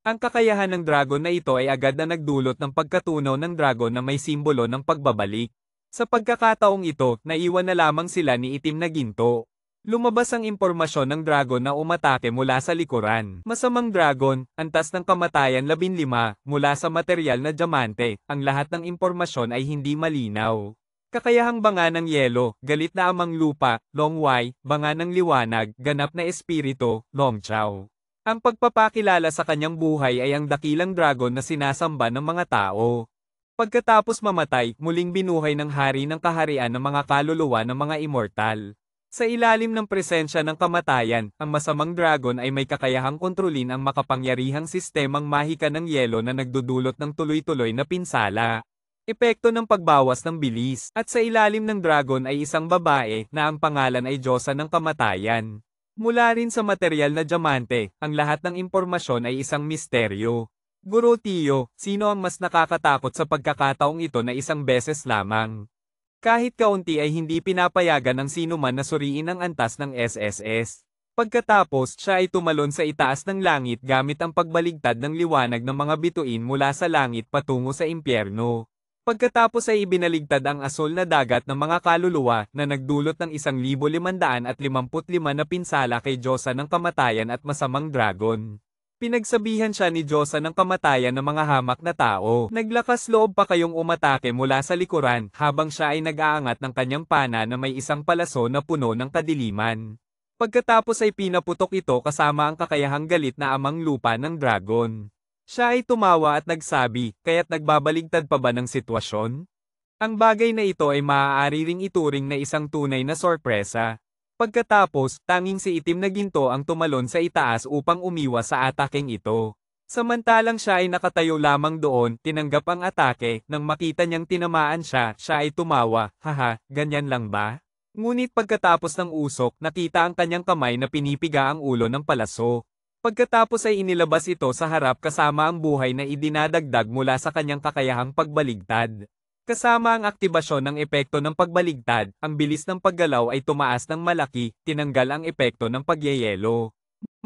Ang kakayahan ng dragon na ito ay agad na nagdulot ng pagkatunaw ng dragon na may simbolo ng pagbabalik. Sa pagkakataong ito, naiwan na lamang sila ni Itim na Ginto. Lumabas ang impormasyon ng dragon na umatake mula sa likuran. Masamang dragon, antas ng kamatayan 15, mula sa materyal na diamante, ang lahat ng impormasyon ay hindi malinaw. Kakayahang banga ng yelo, galit na amang lupa, Long Wai, banga ng liwanag, ganap na espiritu, Long Chao. Ang pagpapakilala sa kanyang buhay ay ang dakilang dragon na sinasamba ng mga tao. Pagkatapos mamatay, muling binuhay ng hari ng kaharian ng mga kaluluwa ng mga immortal. Sa ilalim ng presensya ng kamatayan, ang masamang dragon ay may kakayahang kontrolin ang makapangyarihang sistemang mahika ng yelo na nagdudulot ng tuloy-tuloy na pinsala. Epekto ng pagbawas ng bilis, at sa ilalim ng dragon ay isang babae na ang pangalan ay Diyosa ng Kamatayan. Mula rin sa materyal na diamante, ang lahat ng impormasyon ay isang misteryo. Guro Tio, sino ang mas nakakatakot sa pagkakataong ito na isang beses lamang? Kahit kaunti ay hindi pinapayagan ng sinuman na suriin ang antas ng SSS. Pagkatapos, siya ay tumalon sa itaas ng langit gamit ang pagbaligtad ng liwanag ng mga bituin mula sa langit patungo sa impyerno. Pagkatapos ay ibinaligtad ang asul na dagat ng mga kaluluwa na nagdulot ng 1,555 na pinsala kay Diyosa ng Kamatayan at masamang dragon. Pinagsabihan siya ni Diyosa ng Kamatayan ng mga hamak na tao. Naglakas loob pa kayong umatake mula sa likuran habang siya ay nag-aangat ng kanyang pana na may isang palaso na puno ng kadiliman. Pagkatapos ay pinaputok ito kasama ang kakayahang galit na amang lupa ng dragon. Siya ay tumawa at nagsabi, kaya't nagbabaligtad pa ba ng sitwasyon? Ang bagay na ito ay maaari ring ituring na isang tunay na sorpresa. Pagkatapos, tanging si Itim na Ginto ang tumalon sa itaas upang umiwas sa atakeng ito. Samantalang siya ay nakatayo lamang doon, tinanggap ang atake, nang makita niyang tinamaan siya, siya ay tumawa, haha, ganyan lang ba? Ngunit pagkatapos ng usok, nakita ang kanyang kamay na pinipiga ang ulo ng palaso. Pagkatapos ay inilabas ito sa harap kasama ang buhay na idinadagdag mula sa kanyang kakayahang pagbaligtad. Kasama ang aktibasyon ng epekto ng pagbaligtad, ang bilis ng paggalaw ay tumaas ng malaki, tinanggal ang epekto ng pagyeyelo.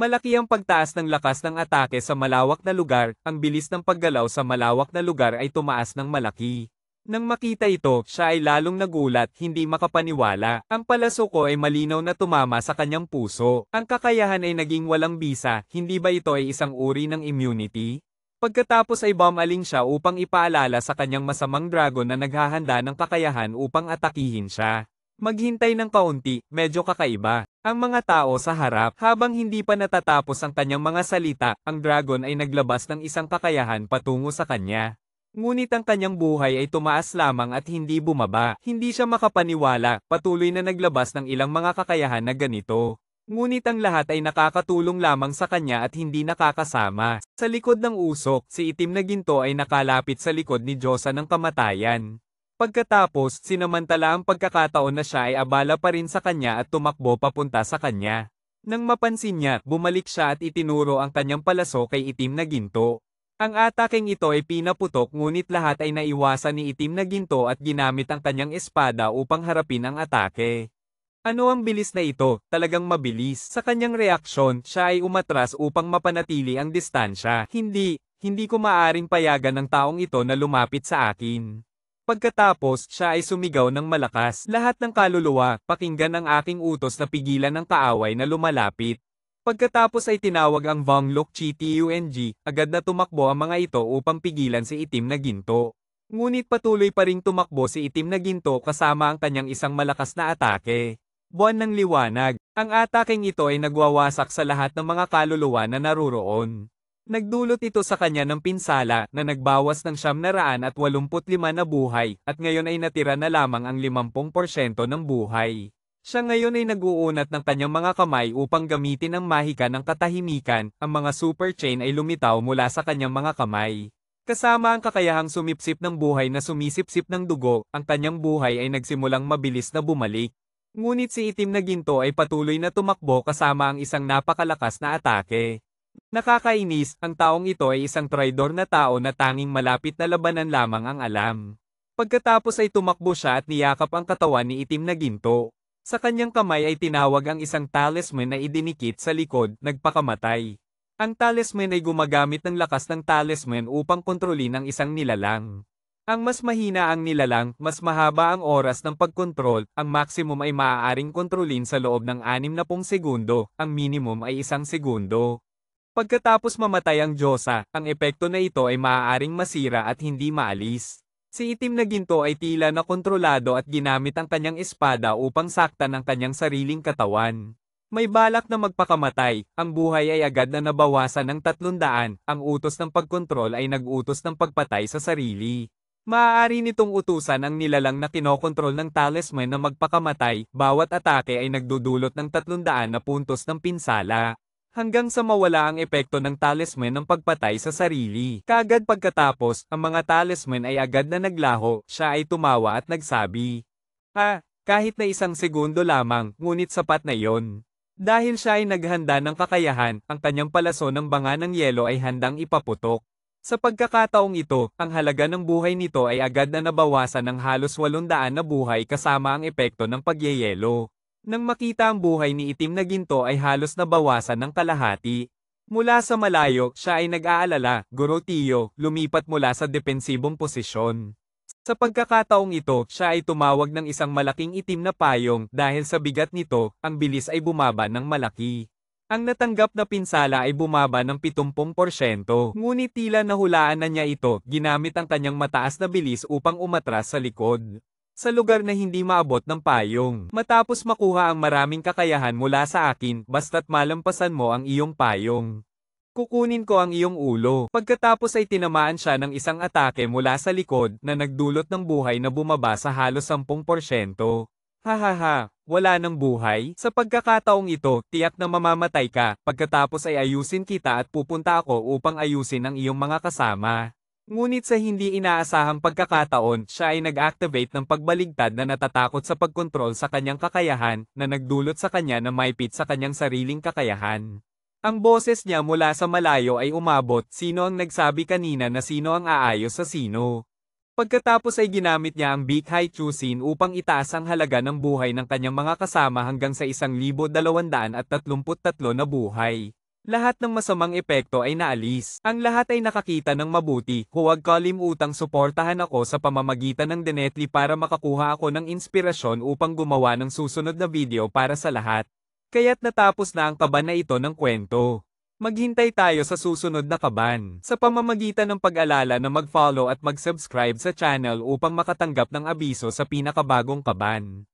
Malaki ang pagtaas ng lakas ng atake sa malawak na lugar, ang bilis ng paggalaw sa malawak na lugar ay tumaas ng malaki. Nang makita ito, siya ay lalong nagulat, hindi makapaniwala. Ang palaso ko ay malinaw na tumama sa kanyang puso. Ang kakayahan ay naging walang bisa, hindi ba ito ay isang uri ng immunity? Pagkatapos ay bumaling siya upang ipaalala sa kanyang masamang dragon na naghahanda ng kakayahan upang atakihin siya. Maghintay ng kaunti, medyo kakaiba. Ang mga tao sa harap, habang hindi pa natatapos ang kanyang mga salita, ang dragon ay naglabas ng isang kakayahan patungo sa kanya. Ngunit ang kanyang buhay ay tumaas lamang at hindi bumaba. Hindi siya makapaniwala, patuloy na naglabas ng ilang mga kakayahan na ganito. Ngunit ang lahat ay nakakatulong lamang sa kanya at hindi nakakasama. Sa likod ng usok, si Itim na Ginto ay nakalapit sa likod ni Diyosa ng Kamatayan. Pagkatapos, sinamantala ang pagkakataon na siya ay abala pa rin sa kanya at tumakbo papunta sa kanya. Nang mapansin niya, bumalik siya at itinuro ang kanyang palaso kay Itim na Ginto. Ang ataking ito ay pinaputok ngunit lahat ay naiwasan ni Itim na Ginto at ginamit ang kanyang espada upang harapin ang atake. Ano ang bilis na ito? Talagang mabilis. Sa kanyang reaksyon, siya ay umatras upang mapanatili ang distansya. Hindi ko maaring payagan ng taong ito na lumapit sa akin. Pagkatapos, siya ay sumigaw ng malakas. Lahat ng kaluluwa, pakinggan ang aking utos na pigilan ng kaaway na lumalapit. Pagkatapos ay tinawag ang Vonglok Chi Tung, agad na tumakbo ang mga ito upang pigilan si Itim na Ginto. Ngunit patuloy pa ring tumakbo si Itim na Ginto kasama ang kanyang isang malakas na atake. Buwan ng liwanag. Ang ataking ito ay nagwawasak sa lahat ng mga kaluluwa na naruroon. Nagdulot ito sa kanya ng pinsala na nagbawas ng 785 na buhay at ngayon ay natira na lamang ang 50% ng buhay. Siya ngayon ay nag-uunat ng kanyang mga kamay upang gamitin ang mahika ng katahimikan, ang mga super chain ay lumitaw mula sa kanyang mga kamay. Kasama ang kakayahang sumipsip ng buhay na sumisipsip ng dugo, ang kanyang buhay ay nagsimulang mabilis na bumalik. Ngunit si Itim na Ginto ay patuloy na tumakbo kasama ang isang napakalakas na atake. Nakakainis, ang taong ito ay isang traidor na tao na tanging malapit na labanan lamang ang alam. Pagkatapos ay tumakbo siya at niyakap ang katawan ni Itim na Ginto. Sa kanyang kamay ay tinawag ang isang talisman na idinikit sa likod, nagpakamatay. Ang talisman ay gumagamit ng lakas ng talisman upang kontrolin ang isang nilalang. Ang mas mahina ang nilalang, mas mahaba ang oras ng pagkontrol, ang maximum ay maaaring kontrolin sa loob ng 60 segundo, ang minimum ay 1 segundo. Pagkatapos mamatay ang Diyosa, ang epekto na ito ay maaaring masira at hindi maalis. Si Itim na Ginto ay tila na kontrolado at ginamit ang kanyang espada upang saktan ang kanyang sariling katawan. May balak na magpakamatay, ang buhay ay agad na nabawasan ng 300, ang utos ng pagkontrol ay nag-utos ng pagpatay sa sarili. Maaari nitong utusan ang nilalang na kinokontrol ng talisman na magpakamatay, bawat atake ay nagdudulot ng 300 na puntos ng pinsala. Hanggang sa mawala ang epekto ng talisman ng pagpatay sa sarili. Kaagad pagkatapos, ang mga talisman ay agad na naglaho, siya ay tumawa at nagsabi. Kahit na 1 segundo lamang, ngunit sapat na iyon. Dahil siya ay naghanda ng kakayahan, ang kanyang palaso ng banga ng yelo ay handang ipaputok. Sa pagkakataong ito, ang halaga ng buhay nito ay agad na nabawasan ng halos 800 na buhay kasama ang epekto ng pagyeyelo. Nang makita ang buhay ni Itim na Ginto ay halos nabawasan ng kalahati. Mula sa malayo, siya ay nag-aalala, Guro Tio, lumipat mula sa depensibong posisyon. Sa pagkakataong ito, siya ay tumawag ng isang malaking itim na payong dahil sa bigat nito, ang bilis ay bumaba ng malaki. Ang natanggap na pinsala ay bumaba ng 70%, ngunit tila nahulaan na niya ito, ginamit ang kanyang mataas na bilis upang umatras sa likod. Sa lugar na hindi maabot ng payong. Matapos makuha ang maraming kakayahan mula sa akin, basta't malampasan mo ang iyong payong. Kukunin ko ang iyong ulo. Pagkatapos ay tinamaan siya ng isang atake mula sa likod na nagdulot ng buhay na bumaba sa halos 10%. Hahaha, wala ng buhay? Sa pagkakataong ito, tiyak na mamamatay ka, pagkatapos ay ayusin kita at pupunta ako upang ayusin ang iyong mga kasama. Ngunit sa hindi inaasahang pagkakataon, siya ay nag-activate ng pagbaligtad na natatakot sa pagkontrol sa kanyang kakayahan, na nagdulot sa kanya na maipit sa kanyang sariling kakayahan. Ang boses niya mula sa malayo ay umabot, sino ang nagsabi kanina na sino ang aayos sa sino? Pagkatapos ay ginamit niya ang Big High Chusin upang itaas ang halaga ng buhay ng kanyang mga kasama hanggang sa 1,233 na buhay. Lahat ng masamang epekto ay naalis. Ang lahat ay nakakita ng mabuti. Huwag kalimutang suportahan ako sa pamamagitan ng Denetli para makakuha ako ng inspirasyon upang gumawa ng susunod na video para sa lahat. Kaya't natapos na ang kaban na ito ng kwento. Maghintay tayo sa susunod na kaban. Sa pamamagitan ng pag-alala na mag-follow at mag-subscribe sa channel upang makatanggap ng abiso sa pinakabagong kaban.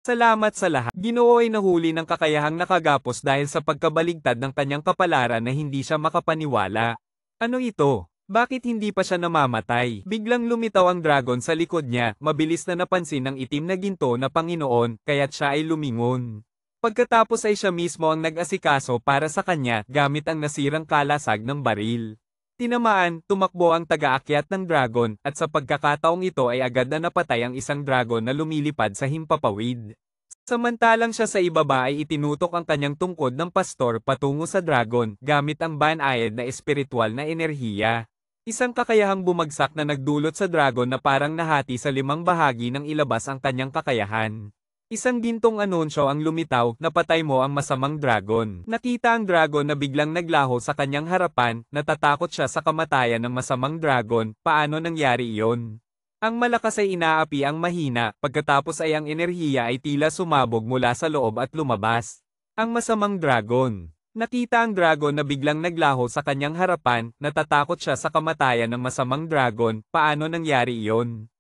Salamat sa lahat. Ginoo ay nahuli ng kakayahang nakagapos dahil sa pagkabaligtad ng kanyang kapalaran na hindi siya makapaniwala. Ano ito? Bakit hindi pa siya namamatay? Biglang lumitaw ang dragon sa likod niya, mabilis na napansin ng Itim na Ginto na Panginoon, kaya't siya ay lumingon. Pagkatapos ay siya mismo ang nag-asikaso para sa kanya gamit ang nasirang kalasag ng baril. Tinamaan, tumakbo ang taga-akyat ng dragon, at sa pagkakataong ito ay agad na napatay ang isang dragon na lumilipad sa himpapawid. Samantalang siya sa ibaba ay itinutok ang kanyang tungkod ng pastor patungo sa dragon, gamit ang banayad na espiritual na enerhiya. Isang kakayahang bumagsak na nagdulot sa dragon na parang nahati sa 5 bahagi nang ilabas ang kanyang kakayahan. Isang gintong anunsyo ang lumitaw, napatay mo ang masamang dragon. Nakita ang dragon na biglang naglaho sa kanyang harapan, natatakot siya sa kamatayan ng masamang dragon, paano nangyari iyon? Ang malakas ay inaapi ang mahina, pagkatapos ay ang enerhiya ay tila sumabog mula sa loob at lumabas. Ang masamang dragon. Nakita ang dragon na biglang naglaho sa kanyang harapan, natatakot siya sa kamatayan ng masamang dragon, paano nangyari iyon?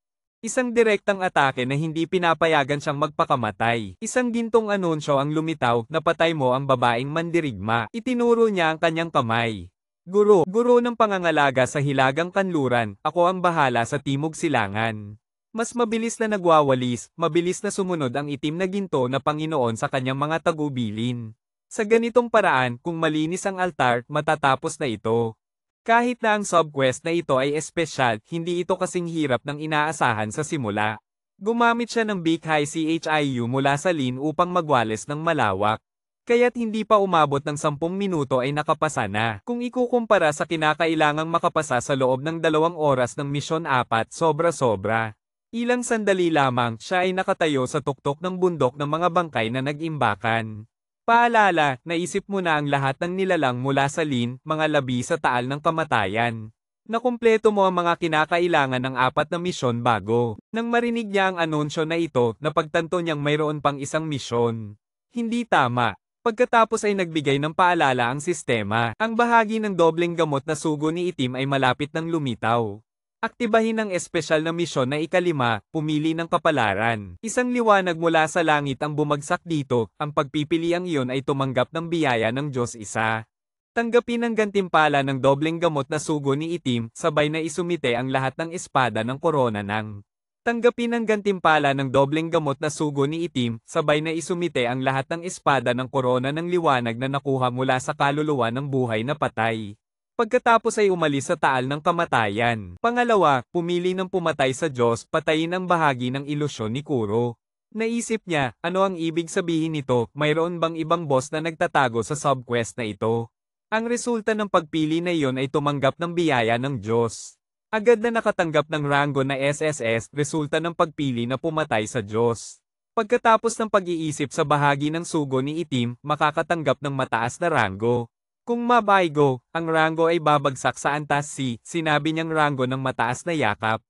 Isang direktang atake na hindi pinapayagan siyang magpakamatay. Isang gintong anunsyo ang lumitaw, napatay mo ang babaeng mandirigma. Itinuro niya ang kanyang kamay. Guro ng pangangalaga sa Hilagang Kanluran, ako ang bahala sa Timog Silangan. Mas mabilis na nagwawalis, mabilis na sumunod ang Itim na Ginto na Panginoon sa kanyang mga tagubilin. Sa ganitong paraan, kung malinis ang altar, matatapos na ito. Kahit na ang subquest na ito ay espesyal, hindi ito kasing hirap ng inaasahan sa simula. Gumamit siya ng Big High Chiu mula sa Lin upang magwalis ng malawak. Kaya't hindi pa umabot ng 10 minuto ay nakapasa na. Kung ikukumpara sa kinakailangang makapasa sa loob ng 2 oras ng misyon 4, sobra-sobra. Ilang sandali lamang, siya ay nakatayo sa tuktok ng bundok ng mga bangkay na nag-imbakan. Paalala, naisip mo na ang lahat ng nilalang mula sa lin, mga labi sa taal ng kamatayan. Nakumpleto mo ang mga kinakailangan ng 4 na misyon bago. Nang marinig niya ang anunsyo na ito, napagtanto niyang mayroon pang isang misyon. Hindi tama. Pagkatapos ay nagbigay ng paalala ang sistema. Ang bahagi ng dobleng gamot na sugo ni Itim ay malapit ng lumitaw. Aktibahin ang espesyal na misyon na ika-5, pumili ng kapalaran. Isang liwanag mula sa langit ang bumagsak dito, ang pagpipiliang iyon ay tumanggap ng biyaya ng Diyos Isa. Tanggapin ang gantimpala ng dobleng gamot na sugo ni Itim, sabay na isumite ang lahat ng espada ng korona ng. Tanggapin ang gantimpala ng dobleng gamot na sugo ni Itim, sabay na isumite ang lahat ng espada ng korona ng liwanag na nakuha mula sa kaluluwa ng buhay na patay. Pagkatapos ay umalis sa taal ng kamatayan. Pangalawa, pumili ng pumatay sa Diyos, patayin ang bahagi ng ilusyon ni Kuro. Naisip niya, ano ang ibig sabihin nito, mayroon bang ibang boss na nagtatago sa subquest na ito? Ang resulta ng pagpili na iyon ay tumanggap ng biyaya ng Diyos. Agad na nakatanggap ng ranggo na SSS, resulta ng pagpili na pumatay sa Diyos. Pagkatapos ng pag-iisip sa bahagi ng sugo ni Itim, makakatanggap ng mataas na ranggo. Kung mabaygo, ang ranggo ay babagsak sa antas C, sinabi niyang ranggo ng mataas na yakap.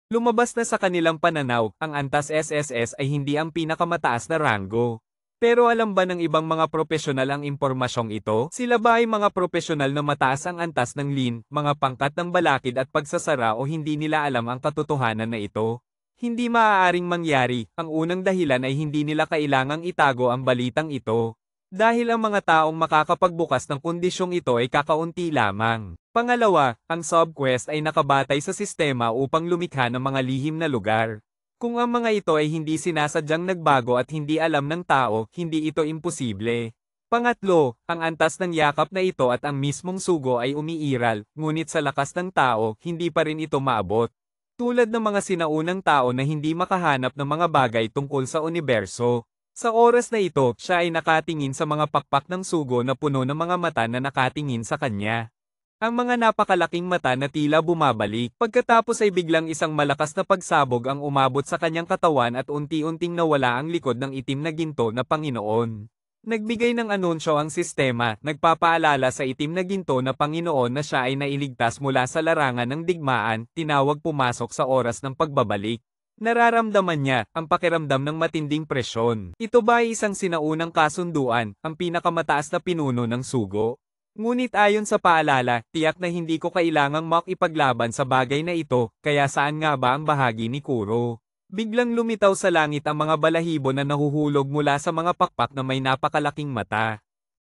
Lumabas na sa kanilang pananaw, ang antas SSS ay hindi ang pinakamataas na ranggo. Pero alam ba ng ibang mga profesional ang impormasyong ito? Sila ba ay mga profesional na mataas ang antas ng lin, mga pangkat ng balakid at pagsasara o hindi nila alam ang katotohanan na ito? Hindi maaaring mangyari, ang unang dahilan ay hindi nila kailangang itago ang balitang ito. Dahil ang mga taong makakapagbukas ng kondisyong ito ay kakaunti lamang. Pangalawa, ang subquest ay nakabatay sa sistema upang lumikha ng mga lihim na lugar. Kung ang mga ito ay hindi sinasadyang nagbago at hindi alam ng tao, hindi ito imposible. Pangatlo, ang antas ng yakap na ito at ang mismong sugo ay umiiral, ngunit sa lakas ng tao, hindi pa rin ito maabot. Tulad ng mga sinaunang tao na hindi makahanap ng mga bagay tungkol sa universo. Sa oras na ito, siya ay nakatingin sa mga pakpak ng sugo na puno ng mga mata na nakatingin sa kanya. Ang mga napakalaking mata na tila bumabalik, pagkatapos ay biglang isang malakas na pagsabog ang umabot sa kanyang katawan at unti-unting nawala ang likod ng itim na ginto na Panginoon. Nagbigay ng anunsyo ang sistema, nagpapaalala sa itim na ginto na Panginoon na siya ay nailigtas mula sa larangan ng digmaan, tinawag pumasok sa oras ng pagbabalik. Nararamdaman niya ang pakiramdam ng matinding presyon. Ito ba ay isang sinaunang kasunduan, ang pinakamataas na pinuno ng sugo? Ngunit ayon sa paalala, tiyak na hindi ko kailangang makipaglaban sa bagay na ito, kaya saan nga ba ang bahagi ni Kuro? Biglang lumitaw sa langit ang mga balahibo na nahuhulog mula sa mga pakpak na may napakalaking mata.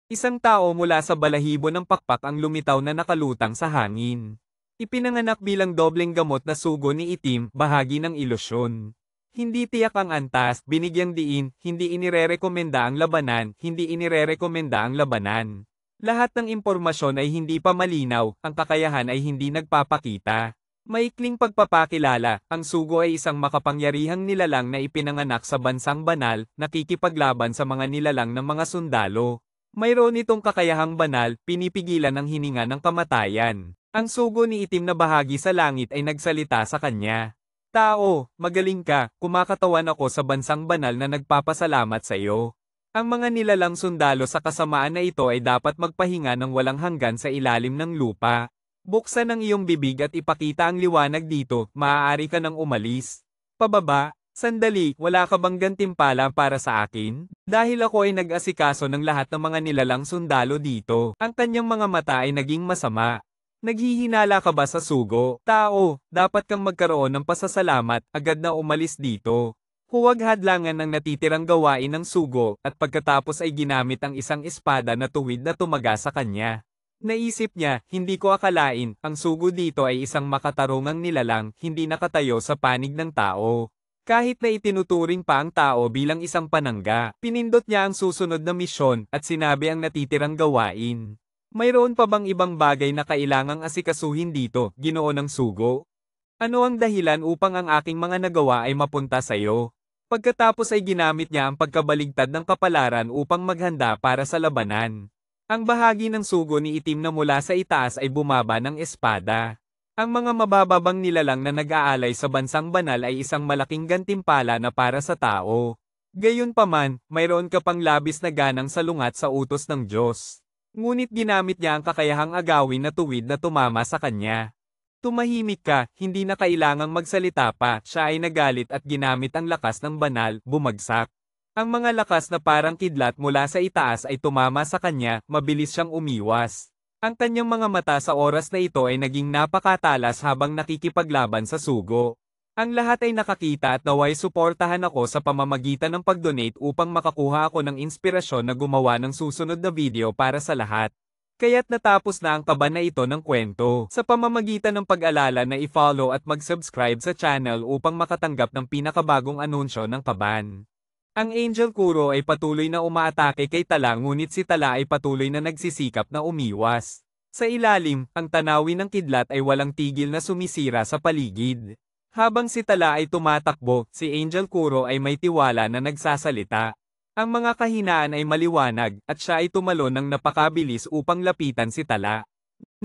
Isang tao mula sa balahibo ng pakpak ang lumitaw na nakalutang sa hangin. Ipinanganak bilang dobleng gamot na sugo ni Itim, bahagi ng ilusyon. Hindi tiyak ang antas, binigyang diin, hindi inirerekomenda ang labanan, hindi inirerekomenda ang labanan. Lahat ng impormasyon ay hindi pa malinaw, ang kakayahan ay hindi nagpapakita. Maikling pagpapakilala, ang sugo ay isang makapangyarihang nilalang na ipinanganak sa bansang banal, nakikipaglaban sa mga nilalang ng mga sundalo. Mayroon itong kakayahang banal, pinipigilan ang hininga ng kamatayan. Ang sugo ni Itim na bahagi sa langit ay nagsalita sa kanya. Tao, magaling ka, kumakatawan ako sa bansang banal na nagpapasalamat sa iyo. Ang mga nilalang sundalo sa kasamaan na ito ay dapat magpahinga ng walang hanggan sa ilalim ng lupa. Buksan ang iyong bibig at ipakita ang liwanag dito, maaari ka nang umalis. Pababa, sandali, wala ka bang gantimpala para sa akin? Dahil ako ay nag-asikaso ng lahat ng mga nilalang sundalo dito, ang kanyang mga mata ay naging masama. Naghihinala ka ba sa sugo? Tao, dapat kang magkaroon ng pasasalamat, agad na umalis dito. Huwag hadlangan ang natitirang gawain ng sugo, at pagkatapos ay ginamit ang isang espada na tuwid na tumaga sa kanya. Naisip niya, hindi ko akalain, ang sugo dito ay isang makatarungang nilalang, hindi nakatayo sa panig ng tao. Kahit na itinuturing pa ang tao bilang isang panangga, pinindot niya ang susunod na misyon, at sinabi ang natitirang gawain. Mayroon pa bang ibang bagay na kailangang asikasuhin dito, Ginoo ng sugo? Ano ang dahilan upang ang aking mga nagawa ay mapunta sa iyo? Pagkatapos ay ginamit niya ang pagkabaligtad ng kapalaran upang maghanda para sa labanan. Ang bahagi ng sugo ni Itim na mula sa itaas ay bumaba ng espada. Ang mga mabababang nilalang na nag-aalay sa bansang banal ay isang malaking gantimpala na para sa tao. Gayunpaman, mayroon ka pang labis na ganang salungat sa utos ng Diyos. Ngunit ginamit niya ang kakayahang agawin na tuwid na tumama sa kanya. Tumahimik ka, hindi na kailangang magsalita pa, siya ay nagalit at ginamit ang lakas ng banal, bumagsak. Ang mga lakas na parang kidlat mula sa itaas ay tumama sa kanya, mabilis siyang umiwas. Ang kanyang mga mata sa oras na ito ay naging napakatalas habang nakikipaglaban sa sugo. Ang lahat ay nakakita at naway suportahan ako sa pamamagitan ng pag-donate upang makakuha ako ng inspirasyon na gumawa ng susunod na video para sa lahat. Kaya't natapos na ang kaba na ito ng kwento sa pamamagitan ng pag-alala na i-follow at mag-subscribe sa channel upang makatanggap ng pinakabagong anunsyo ng kaban. Ang Angel Kuro ay patuloy na umaatake kay Tala ngunit si Tala ay patuloy na nagsisikap na umiwas. Sa ilalim, ang tanawin ng kidlat ay walang tigil na sumisira sa paligid. Habang si Tala ay tumatakbo, si Angel Kuro ay may tiwala na nagsasalita. Ang mga kahinaan ay maliwanag, at siya ay tumalon ng napakabilis upang lapitan si Tala.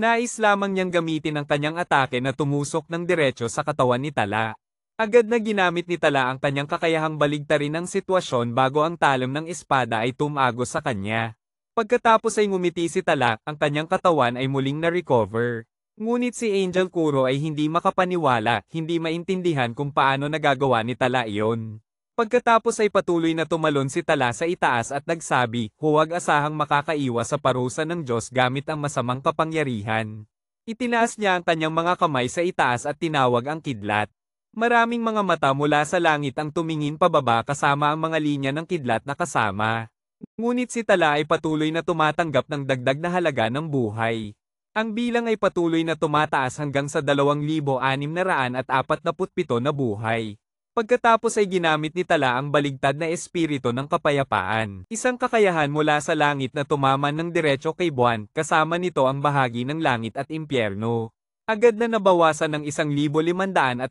Nais lamang niyang gamitin ang kanyang atake na tumusok ng diretso sa katawan ni Tala. Agad na ginamit ni Tala ang kanyang kakayahang baligtarin ang sitwasyon bago ang talim ng espada ay tumagos sa kanya. Pagkatapos ay ngumiti si Tala, ang kanyang katawan ay muling na-recover. Ngunit si Angel Kuro ay hindi makapaniwala, hindi maintindihan kung paano nagagawa ni Tala iyon. Pagkatapos ay patuloy na tumalon si Tala sa itaas at nagsabi, huwag asahang makakaiwas sa parusa ng Diyos gamit ang masamang kapangyarihan. Itinaas niya ang kanyang mga kamay sa itaas at tinawag ang kidlat. Maraming mga mata mula sa langit ang tumingin pababa kasama ang mga linya ng kidlat na kasama. Ngunit si Tala ay patuloy na tumatanggap ng dagdag na halaga ng buhay. Ang bilang ay patuloy na tumataas hanggang sa 2,647 na buhay. Pagkatapos ay ginamit ni Tala ang baligtad na espiritu ng kapayapaan. Isang kakayahan mula sa langit na tumaman ng diretso kay buwan, kasama nito ang bahagi ng langit at impyerno. Agad na nabawasan ng 1,531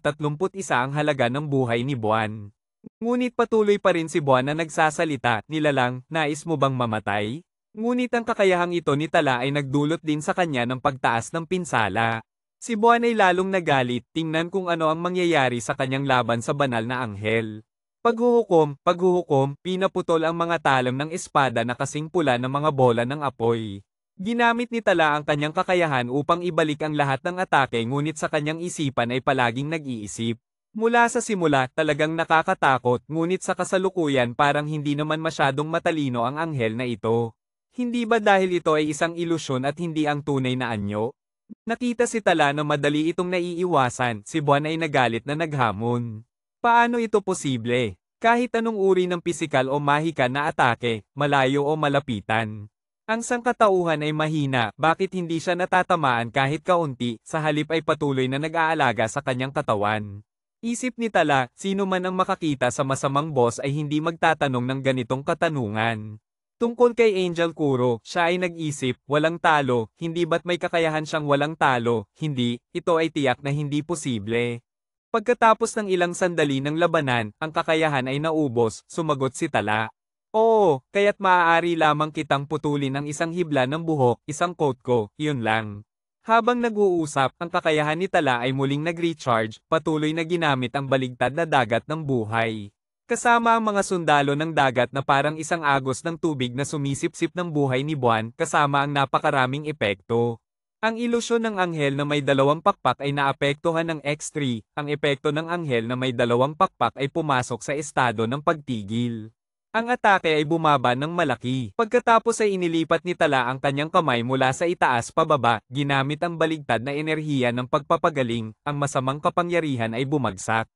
ang halaga ng buhay ni buwan. Ngunit patuloy pa rin si buwan na nagsasalita, nilalang, nais mo bang mamatay? Ngunit ang kakayahang ito ni Tala ay nagdulot din sa kanya ng pagtaas ng pinsala. Si Buwan ay lalong nagalit, tingnan kung ano ang mangyayari sa kanyang laban sa banal na anghel. Paghuhukom, pinaputol ang mga talam ng espada na kasing pula ng mga bola ng apoy. Ginamit ni Tala ang kanyang kakayahan upang ibalik ang lahat ng atake ngunit sa kanyang isipan ay palaging nag-iisip. Mula sa simula, talagang nakakatakot, ngunit sa kasalukuyan parang hindi naman masyadong matalino ang anghel na ito. Hindi ba dahil ito ay isang ilusyon at hindi ang tunay na anyo? Nakita si Tala na madali itong naiiwasan, si Buwan ay nagalit na naghamon. Paano ito posible? Kahit anong uri ng pisikal o mahika na atake, malayo o malapitan. Ang sangkatauhan ay mahina, bakit hindi siya natatamaan kahit kaunti, sa halip ay patuloy na nag-aalaga sa kanyang katawan. Isip ni Tala, sino man ang makakita sa masamang boss ay hindi magtatanong ng ganitong katanungan. Tungkol kay Angel Kuro, siya ay nag-isip, walang talo, hindi ba't may kakayahan siyang walang talo, hindi, ito ay tiyak na hindi posible. Pagkatapos ng ilang sandali ng labanan, ang kakayahan ay naubos, sumagot si Tala. Oo, kaya't maaari lamang kitang putulin ang isang hibla ng buhok, isang coat ko, yun lang. Habang nag-uusap, ang kakayahan ni Tala ay muling nag-recharge, patuloy na ginamit ang baligtad na dagat ng buhay. Kasama ang mga sundalo ng dagat na parang isang agos ng tubig na sumisipsip ng buhay ni Buwan, kasama ang napakaraming epekto. Ang ilusyon ng anghel na may 2 pakpak ay naapektuhan ng X3, ang epekto ng anghel na may 2 pakpak ay pumasok sa estado ng pagtigil. Ang atake ay bumaba ng malaki. Pagkatapos ay inilipat ni Tala ang kanyang kamay mula sa itaas pababa, ginamit ang baligtad na enerhiya ng pagpapagaling, ang masamang kapangyarihan ay bumagsak.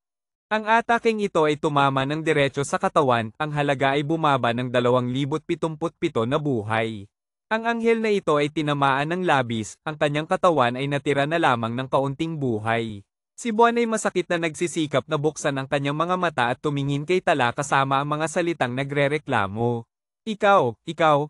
Ang ataking ito ay tumama ng diretso sa katawan, ang halaga ay bumaba ng 2,077 na buhay. Ang anghel na ito ay tinamaan ng labis, ang kanyang katawan ay natira na lamang ng kaunting buhay. Si Buwan ay masakit na nagsisikap na buksan ang kanyang mga mata at tumingin kay Tala kasama ang mga salitang nagrereklamo. Ikaw,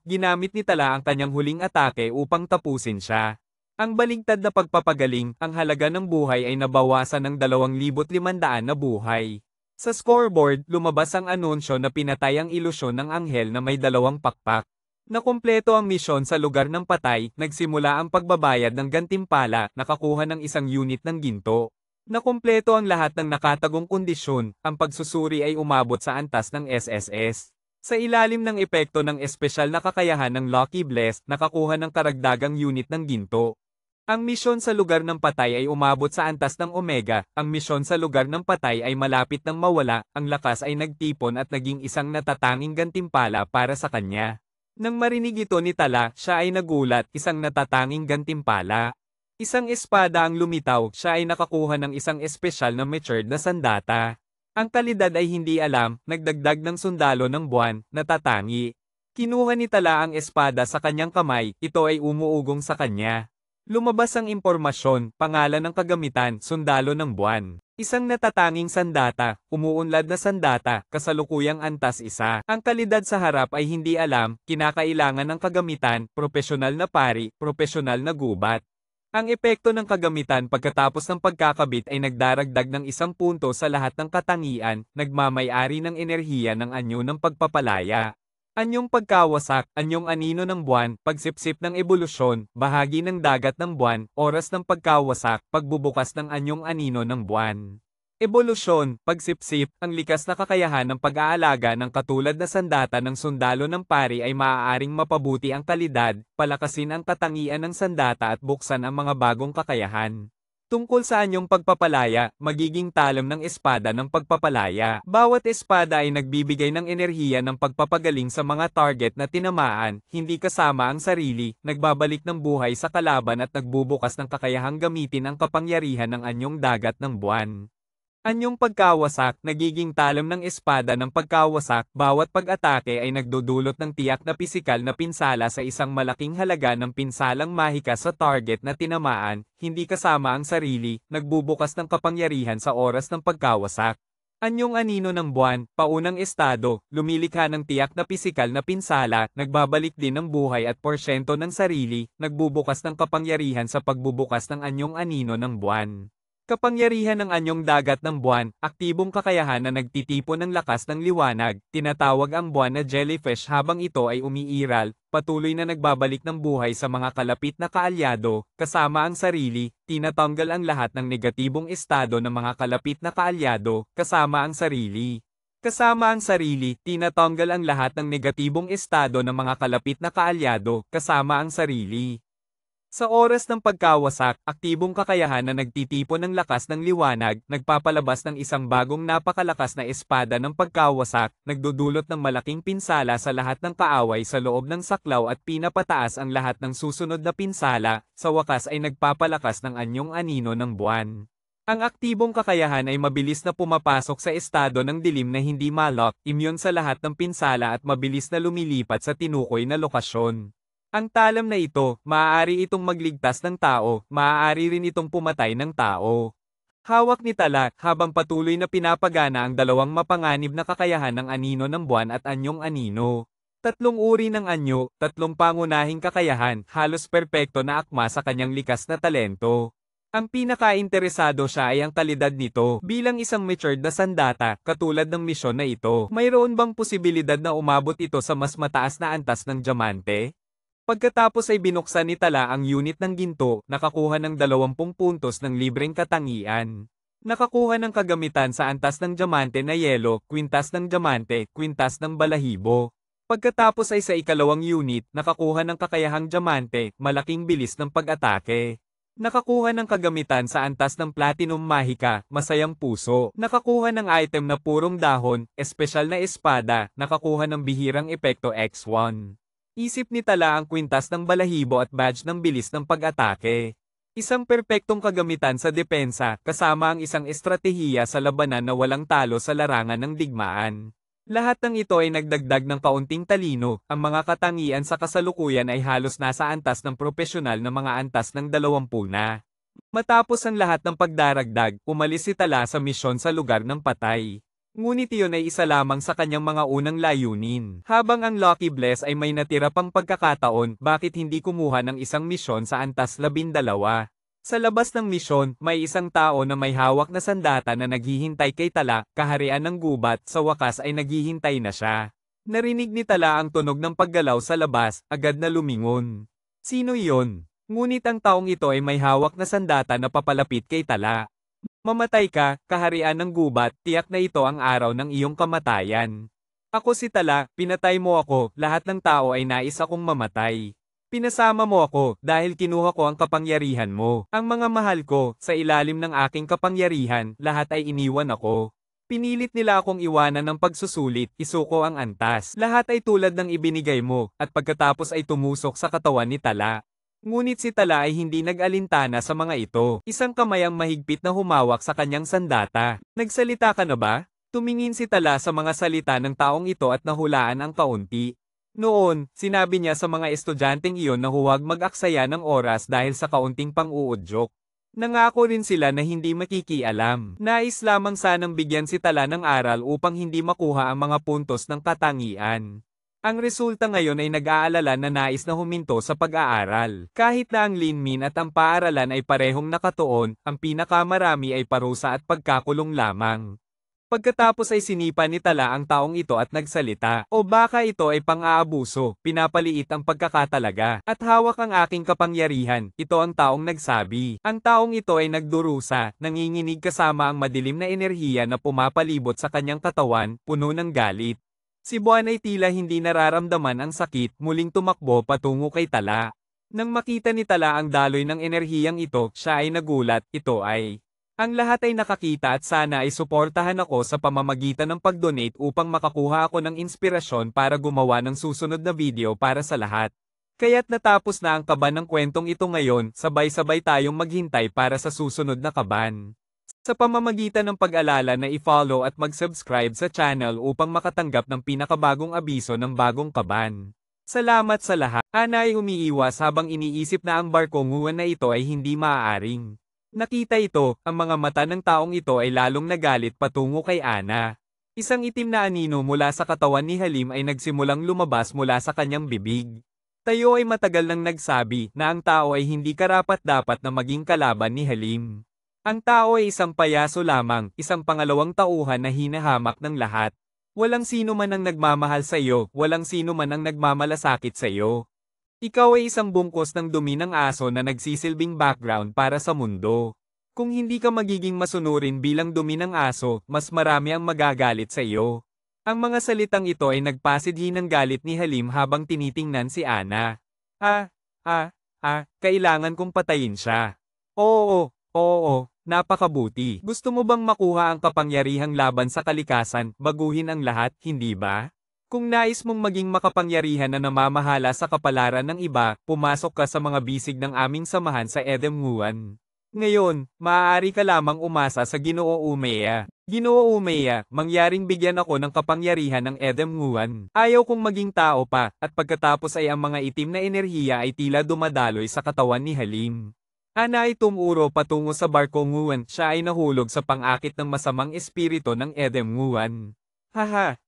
ginamit ni Tala ang kanyang huling atake upang tapusin siya. Ang baligtad na pagpapagaling, ang halaga ng buhay ay nabawasan ng 2,500 na buhay. Sa scoreboard, lumabas ang anunsyo na pinatay ang ilusyon ng anghel na may 2 pakpak. Nakumpleto ang misyon sa lugar ng patay, nagsimula ang pagbabayad ng gantimpala, nakakuha ng 1 unit ng ginto. Nakumpleto ang lahat ng nakatagong kondisyon, ang pagsusuri ay umabot sa antas ng SSS. Sa ilalim ng epekto ng espesyal na kakayahan ng Lucky Blessed, nakakuha ng karagdagang unit ng ginto. Ang misyon sa lugar ng patay ay umabot sa antas ng Omega, ang misyon sa lugar ng patay ay malapit ng mawala, ang lakas ay nagtipon at naging isang natatanging gantimpala para sa kanya. Nang marinig ito ni Tala, siya ay nagulat, isang natatanging gantimpala. Isang espada ang lumitaw, siya ay nakakuha ng isang espesyal na matured na sandata. Ang kalidad ay hindi alam, nagdagdag ng sundalo ng buwan, natatangi. Kinuha ni Tala ang espada sa kanyang kamay, ito ay umuugong sa kanya. Lumabas ang impormasyon, pangalan ng kagamitan, sundalo ng buwan. Isang natatanging sandata, umuunlad na sandata, kasalukuyang antas isa. Ang kalidad sa harap ay hindi alam, kinakailangan ng kagamitan, propesyonal na pari, propesyonal na gubat. Ang epekto ng kagamitan pagkatapos ng pagkakabit ay nagdaragdag ng 1 punto sa lahat ng katangian, nagmamay-ari ng enerhiya ng anyo ng pagpapalaya. Anyong pagkawasak, anyong anino ng buwan, pagsipsip ng ebolusyon, bahagi ng dagat ng buwan, oras ng pagkawasak, pagbubukas ng anyong anino ng buwan. Ebolusyon, pagsipsip, ang likas na kakayahan ng pag-aalaga ng katulad na sandata ng sundalo ng pari ay maaaring mapabuti ang kalidad, palakasin ang katangian ng sandata at buksan ang mga bagong kakayahan. Tungkol sa anyong pagpapalaya, magiging talam ng espada ng pagpapalaya. Bawat espada ay nagbibigay ng enerhiya ng pagpapagaling sa mga target na tinamaan, hindi kasama ang sarili, nagbabalik ng buhay sa kalaban at nagbubukas ng kakayahang gamitin ang kapangyarihan ng anyong dagat ng buwan. Anyong pagkawasak, nagiging talam ng espada ng pagkawasak, bawat pag-atake ay nagdudulot ng tiyak na pisikal na pinsala sa isang malaking halaga ng pinsalang mahika sa target na tinamaan, hindi kasama ang sarili, nagbubukas ng kapangyarihan sa oras ng pagkawasak. Anyong anino ng buwan, paunang estado, lumilikha ng tiyak na pisikal na pinsala, nagbabalik din ng buhay at porsyento ng sarili, nagbubukas ng kapangyarihan sa pagbubukas ng anyong anino ng buwan. Kapangyarihan ng anyong dagat ng buwan, aktibong kakayahan na nagtitipon ng lakas ng liwanag, tinatawag ang buwan na jellyfish habang ito ay umiiral, patuloy na nagbabalik ng buhay sa mga kalapit na kaalyado, kasama ang sarili, tinatanggal ang lahat ng negatibong estado ng mga kalapit na kaalyado, kasama ang sarili. Kasama ang sarili, tinatanggal ang lahat ng negatibong estado ng mga kalapit na kaalyado, kasama ang sarili. Sa oras ng pagkawasak, aktibong kakayahan na nagtitipon ng lakas ng liwanag, nagpapalabas ng isang bagong napakalakas na espada ng pagkawasak, nagdudulot ng malaking pinsala sa lahat ng kaaway sa loob ng saklaw at pinapataas ang lahat ng susunod na pinsala, sa wakas ay nagpapalakas ng anyong anino ng buwan. Ang aktibong kakayahan ay mabilis na pumapasok sa estado ng dilim na hindi malok, imyon sa lahat ng pinsala at mabilis na lumilipat sa tinukoy na lokasyon. Ang talam na ito, maaari itong magligtas ng tao, maaari rin itong pumatay ng tao. Hawak ni Tala, habang patuloy na pinapagana ang dalawang mapanganib na kakayahan ng anino ng buwan at anyong anino. Tatlong uri ng anyo, tatlong pangunahing kakayahan, halos perpekto na akma sa kanyang likas na talento. Ang pinaka-interesado siya ay ang kalidad nito. Bilang isang matured na sandata, katulad ng misyon na ito, mayroon bang posibilidad na umabot ito sa mas mataas na antas ng diamante? Pagkatapos ay binuksan ni Tala ang unit ng ginto, nakakuha ng 20 puntos ng libreng katangian. Nakakuha ng kagamitan sa antas ng diamante na yelo, kwintas ng diamante, kwintas ng balahibo. Pagkatapos ay sa ikalawang unit, nakakuha ng kakayahang diamante, malaking bilis ng pag-atake. Nakakuha ng kagamitan sa antas ng platinum mahika, masayang puso. Nakakuha ng item na purong dahon, espesyal na espada, nakakuha ng bihirang epekto X1. Isip ni Tala ang kwintas ng balahibo at badge ng bilis ng pag-atake. Isang perpektong kagamitan sa depensa, kasama ang isang estratehiya sa labanan na walang talo sa larangan ng digmaan. Lahat ng ito ay nagdagdag ng kaunting talino, ang mga katangian sa kasalukuyan ay halos nasa antas ng propesyonal na mga antas ng 20 na. Matapos ang lahat ng pagdaragdag, umalis si Tala sa misyon sa lugar ng patay. Ngunit iyon ay isa lamang sa kanyang mga unang layunin. Habang ang Lucky Bless ay may natira pang pagkakataon, bakit hindi kumuha ng isang misyon sa antas 12? Sa labas ng misyon, may isang tao na may hawak na sandata na naghihintay kay Tala, kaharian ng gubat, sa wakas ay naghihintay na siya. Narinig ni Tala ang tunog ng paggalaw sa labas, agad na lumingon. Sino iyon? Ngunit ang taong ito ay may hawak na sandata na papalapit kay Tala. Mamatay ka, kaharian ng gubat, tiyak na ito ang araw ng iyong kamatayan. Ako si Tala, pinatay mo ako, lahat ng tao ay nais akong mamatay. Pinasama mo ako, dahil kinuha ko ang kapangyarihan mo. Ang mga mahal ko, sa ilalim ng aking kapangyarihan, lahat ay iniwan ako. Pinilit nila akong iwanan ng pagsusulit, isuko ang antas. Lahat ay tulad ng ibinigay mo, at pagkatapos ay tumusok sa katawan ni Tala. Ngunit si Tala ay hindi nag-alintana sa mga ito. Isang kamay ang mahigpit na humawak sa kanyang sandata. Nagsalita ka na ba? Tumingin si Tala sa mga salita ng taong ito at nahulaan ang kaunti. Noon, sinabi niya sa mga estudyanteng iyon na huwag mag-aksaya ng oras dahil sa kaunting pang-uudyok. Nangako rin sila na hindi makikialam. Nais lamang sanang bigyan si Tala ng aral upang hindi makuha ang mga puntos ng katangian. Ang resulta ngayon ay nag-aalala na nais na huminto sa pag-aaral. Kahit na ang linmin at ang paaralan ay parehong nakatuon, ang pinakamarami ay parusa at pagkakulong lamang. Pagkatapos ay sinipa ni Tala ang taong ito at nagsalita. O baka ito ay pang-aabuso, pinapaliit ang pagkakatalaga, at hawak ang aking kapangyarihan, ito ang taong nagsabi. Ang taong ito ay nagdurusa, nanginginig kasama ang madilim na enerhiya na pumapalibot sa kanyang katawan, puno ng galit. Si Buwan ay tila hindi nararamdaman ang sakit, muling tumakbo patungo kay Tala. Nang makita ni Tala ang daloy ng enerhiyang ito, siya ay nagulat, ito ay. Ang lahat ay nakakita at sana ay suportahan ako sa pamamagitan ng pag-donate upang makakuha ako ng inspirasyon para gumawa ng susunod na video para sa lahat. Kaya't natapos na ang kaban ng kwentong ito ngayon, sabay-sabay tayong maghintay para sa susunod na kaban. Sa pamamagitan ng pag-alala na i-follow at mag-subscribe sa channel upang makatanggap ng pinakabagong abiso ng bagong kaban. Salamat sa lahat. Ana ay umiiwas habang iniisip na ang barkonguan na ito ay hindi maaaring. Nakita ito, ang mga mata ng taong ito ay lalong nagalit patungo kay Ana. Isang itim na anino mula sa katawan ni Halim ay nagsimulang lumabas mula sa kanyang bibig. Tayo ay matagal nang nagsabi na ang tao ay hindi karapat-dapat na maging kalaban ni Halim. Ang tao ay isang payaso lamang, isang pangalawang tauhan na hinahamak ng lahat. Walang sino man ang nagmamahal sa iyo, walang sino man ang nagmamalasakit sa iyo. Ikaw ay isang bungkos ng dumi ng aso na nagsisilbing background para sa mundo. Kung hindi ka magiging masunurin bilang dumi ng aso, mas marami ang magagalit sa iyo. Ang mga salitang ito ay nagpasidhi ng galit ni Halim habang tinitingnan si Ana. Kailangan kong patayin siya. Oo. Napakabuti. Gusto mo bang makuha ang kapangyarihang laban sa kalikasan, baguhin ang lahat, hindi ba? Kung nais mong maging makapangyarihan na namamahala sa kapalaran ng iba, pumasok ka sa mga bisig ng aming samahan sa Edemguan. Ngayon, maaari ka lamang umasa sa Ginoo Umea. Ginoo Umea, mangyaring bigyan ako ng kapangyarihan ng Edemguan. Ayaw kong maging tao pa, at pagkatapos ay ang mga itim na enerhiya ay tila dumadaloy sa katawan ni Halim. Ana ay tumuro patungo sa barkonguan, siya ay nahulog sa pang-akit ng masamang espiritu ng Edemguan.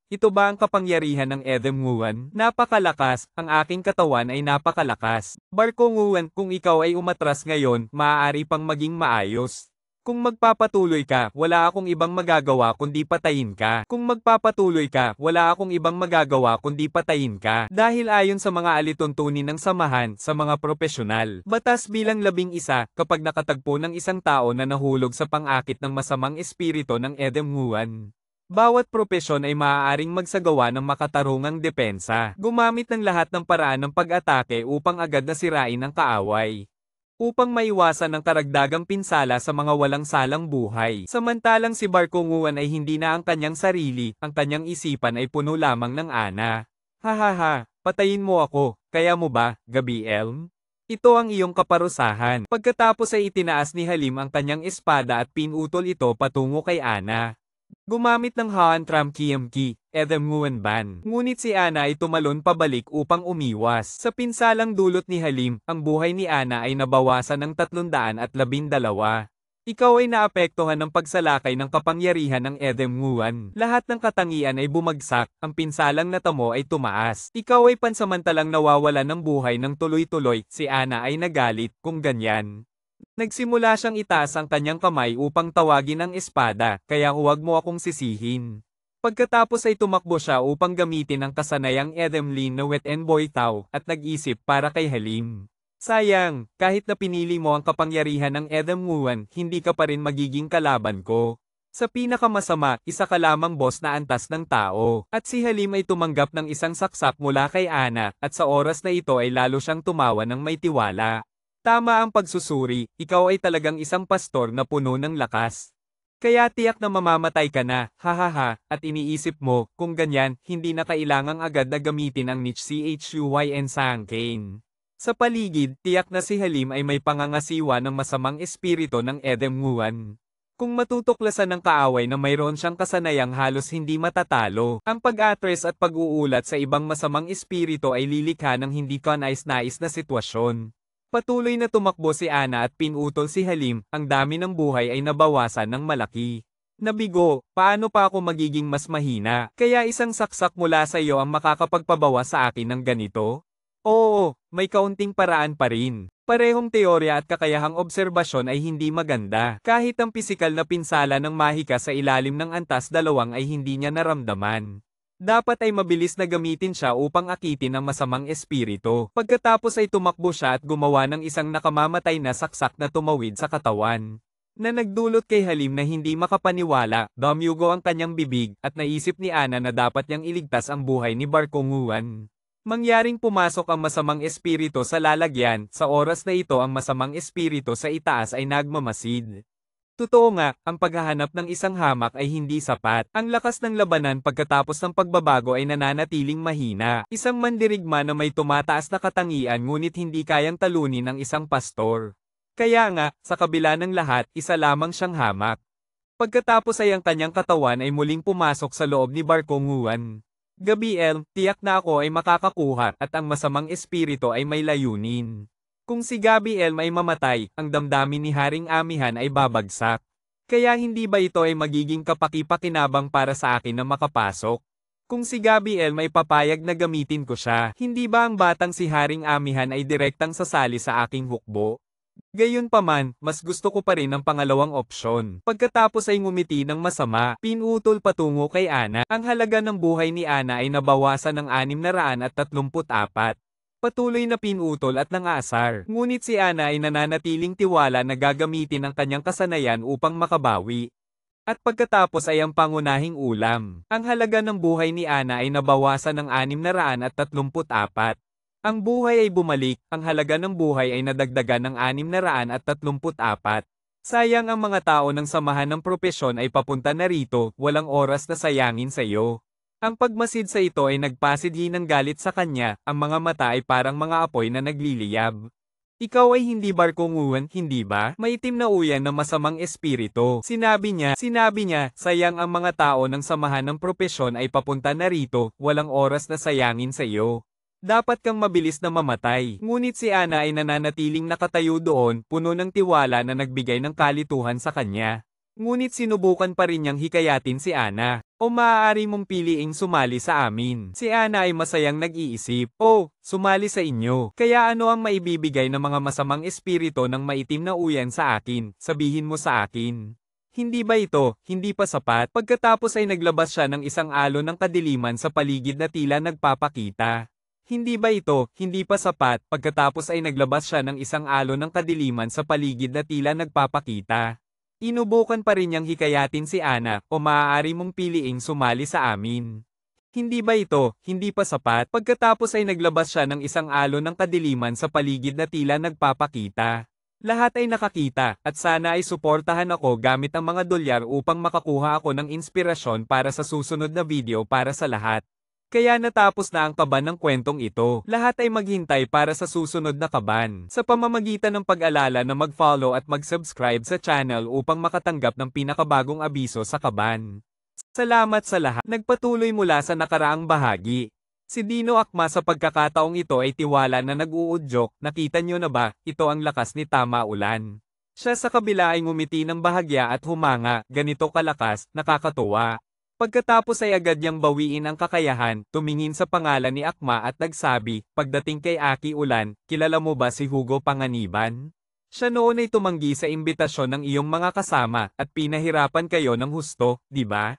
Ito ba ang kapangyarihan ng Edemguan? Napakalakas, ang aking katawan ay napakalakas. Barkonguan, kung ikaw ay umatras ngayon, maaari pang maging maayos. Kung magpapatuloy ka, wala akong ibang magagawa kundi patayin ka. Kung magpapatuloy ka, wala akong ibang magagawa kundi patayin ka. Dahil ayon sa mga alituntunin ng samahan, sa mga profesional, batas bilang 11, kapag nakatagpo ng isang tao na nahulog sa pang-akit ng masamang espiritu ng Edemguan, bawat propesyon ay maaaring magsagawa ng makatarungang depensa, gumamit ng lahat ng paraan ng pag-atake upang agad na sirain ang kaaway. Upang maiwasan ang karagdagang pinsala sa mga walang salang buhay. Samantalang si Barkonguan ay hindi na ang kanyang sarili, ang kanyang isipan ay puno lamang ng Ana. Patayin mo ako, kaya mo ba, Gabi Elm? Ito ang iyong kaparusahan. Pagkatapos ay itinaas ni Halim ang kanyang espada at pinutol ito patungo kay Ana. Gumamit ng Haan Tram Kiamki, Edemguan Ban. Ngunit si Ana ay tumalon pabalik upang umiwas. Sa pinsalang dulot ni Halim, ang buhay ni Ana ay nabawasan ng 312. Ikaw ay naapektuhan ng pagsalakay ng kapangyarihan ng Edemguan. Lahat ng katangian ay bumagsak, ang pinsalang natamo ay tumaas. Ikaw ay pansamantalang nawawalan ng buhay ng tuloy-tuloy, si Ana ay nagalit, kung ganyan. Nagsimula siyang itaas ang kanyang kamay upang tawagin ang espada, kaya huwag mo akong sisihin. Pagkatapos ay tumakbo siya upang gamitin ang kasanayang Edemlin na Wet and Boy Tao, at nag-isip para kay Halim. Sayang, kahit na pinili mo ang kapangyarihan ng Edam Nguyen, hindi ka pa rin magiging kalaban ko. Sa pinakamasama, isa ka lamang boss na antas ng tao. At si Halim ay tumanggap ng isang saksak mula kay Ana, at sa oras na ito ay lalo siyang tumawa ng may tiwala. Tama ang pagsusuri, ikaw ay talagang isang pastor na puno ng lakas. Kaya tiyak na mamamatay ka na, hahaha, at iniisip mo, kung ganyan, hindi na kailangang agad na gamitin ang niche CHUYN Sangkane. Sa paligid, tiyak na si Halim ay may pangangasiwa ng masamang espiritu ng Edem Nguyen. Kung matutuklasan ng kaaway na mayroon siyang kasanayang halos hindi matatalo, ang pag-atres at pag-uulat sa ibang masamang espiritu ay lilikha ng hindi kanais-nais na sitwasyon. Patuloy na tumakbo si Ana at pinutol si Halim, ang dami ng buhay ay nabawasan ng malaki. Nabigo, paano pa ako magiging mas mahina? Kaya isang saksak mula sa iyo ang makakapagpabawa sa akin ng ganito? Oo, may kaunting paraan pa rin. Parehong teorya at kakayahang obserbasyon ay hindi maganda. Kahit ang pisikal na pinsala ng mahika sa ilalim ng antas dalawang ay hindi niya naramdaman. Dapat ay mabilis na gamitin siya upang akitin ang masamang espiritu. Pagkatapos ay tumakbo siya at gumawa ng isang nakamamatay na saksak na tumawid sa katawan. Na nagdulot kay Halim na hindi makapaniwala, dumyugo ang kanyang bibig, at naisip ni Ana na dapat niyang iligtas ang buhay ni Barko Nguyen. Mangyaring pumasok ang masamang espiritu sa lalagyan, sa oras na ito ang masamang espiritu sa itaas ay nagmamasid. Totoo nga, ang paghahanap ng isang hamak ay hindi sapat. Ang lakas ng labanan pagkatapos ng pagbabago ay nananatiling mahina. Isang mandirigma na may tumataas na katangian ngunit hindi kayang talunin ng isang pastor. Kaya nga, sa kabila ng lahat, isa lamang siyang hamak. Pagkatapos ay ang kanyang katawan ay muling pumasok sa loob ni Barko Nguyen. Gabriel, tiyak na ako ay makakakuha at ang masamang espiritu ay may layunin. Kung si Gabriel ay mamatay, ang damdamin ni Haring Amihan ay babagsak. Kaya hindi ba ito ay magiging kapaki-pakinabang para sa akin na makapasok? Kung si Gabriel may papayag na gamitin ko siya, hindi ba ang batang si Haring Amihan ay direktang sasali sa aking hukbo? Gayunpaman, mas gusto ko pa rin ang pangalawang opsyon. Pagkatapos ay ngumiti ng masama, pinutol patungo kay Ana. Ang halaga ng buhay ni Ana ay nabawasan ng 634. Patuloy na pinutol at nangasar. Ngunit si Ana ay nananatiling tiwala na gagamitin ang kanyang kasanayan upang makabawi. At pagkatapos ay ang pangunahing ulam. Ang halaga ng buhay ni Ana ay nabawasan ng 634. Ang buhay ay bumalik, ang halaga ng buhay ay nadagdagan ng 634. Sayang ang mga tao ng samahan ng propesyon ay papunta na rito, walang oras na sayangin sa iyo. Ang pagmasid sa ito ay nagpasidhi ng galit sa kanya, ang mga mata ay parang mga apoy na nagliliyab. Ikaw ay hindi Barko Nguyen, hindi ba? Maitim na uyan ng masamang espiritu. Sinabi niya, sayang ang mga tao ng samahan ng propesyon ay papunta na rito, walang oras na sayangin sa iyo. Dapat kang mabilis na mamatay. Ngunit si Ana ay nananatiling nakatayo doon, puno ng tiwala na nagbigay ng kalituhan sa kanya. Ngunit sinubukan pa rin niyang hikayatin si Ana. O maaari mong piliing sumali sa amin. Si Ana ay masayang nag-iisip. Oh, sumali sa inyo. Kaya ano ang maibibigay ng mga masamang espiritu ng maitim na uyan sa akin? Sabihin mo sa akin. Hindi ba ito, hindi pa sapat? Pagkatapos ay naglabas siya ng isang alon ng kadiliman sa paligid na tila nagpapakita. Hindi ba ito, hindi pa sapat? Pagkatapos ay naglabas siya ng isang alon ng kadiliman sa paligid na tila nagpapakita. Inubukan pa rin niyang hikayatin si Ana, o maaari mong piliing sumali sa amin. Hindi ba ito, hindi pa sapat? Pagkatapos ay naglabas siya ng isang alon ng kadiliman sa paligid na tila nagpapakita. Lahat ay nakakita, at sana ay suportahan ako gamit ang mga dolyar upang makakuha ako ng inspirasyon para sa susunod na video para sa lahat. Kaya natapos na ang kaban ng kwentong ito. Lahat ay maghintay para sa susunod na kaban. Sa pamamagitan ng pag-alala na mag-follow at mag-subscribe sa channel upang makatanggap ng pinakabagong abiso sa kaban. Salamat sa lahat. Nagpatuloy mula sa nakaraang bahagi. Si Dino Akma sa pagkakataong ito ay tiwala na nag-uudyok. Nakita nyo na ba, ito ang lakas ni Tama Ulan. Siya sa kabila ay ngumiti ng bahagya at humanga, ganito kalakas, nakakatuwa. Pagkatapos ay agad niyang bawiin ang kakayahan, tumingin sa pangalan ni Akma at nagsabi, pagdating kay Aki Ulan, kilala mo ba si Hugo Panganiban? Siya noon ay tumanggi sa imbitasyon ng iyong mga kasama, at pinahirapan kayo ng husto, di ba?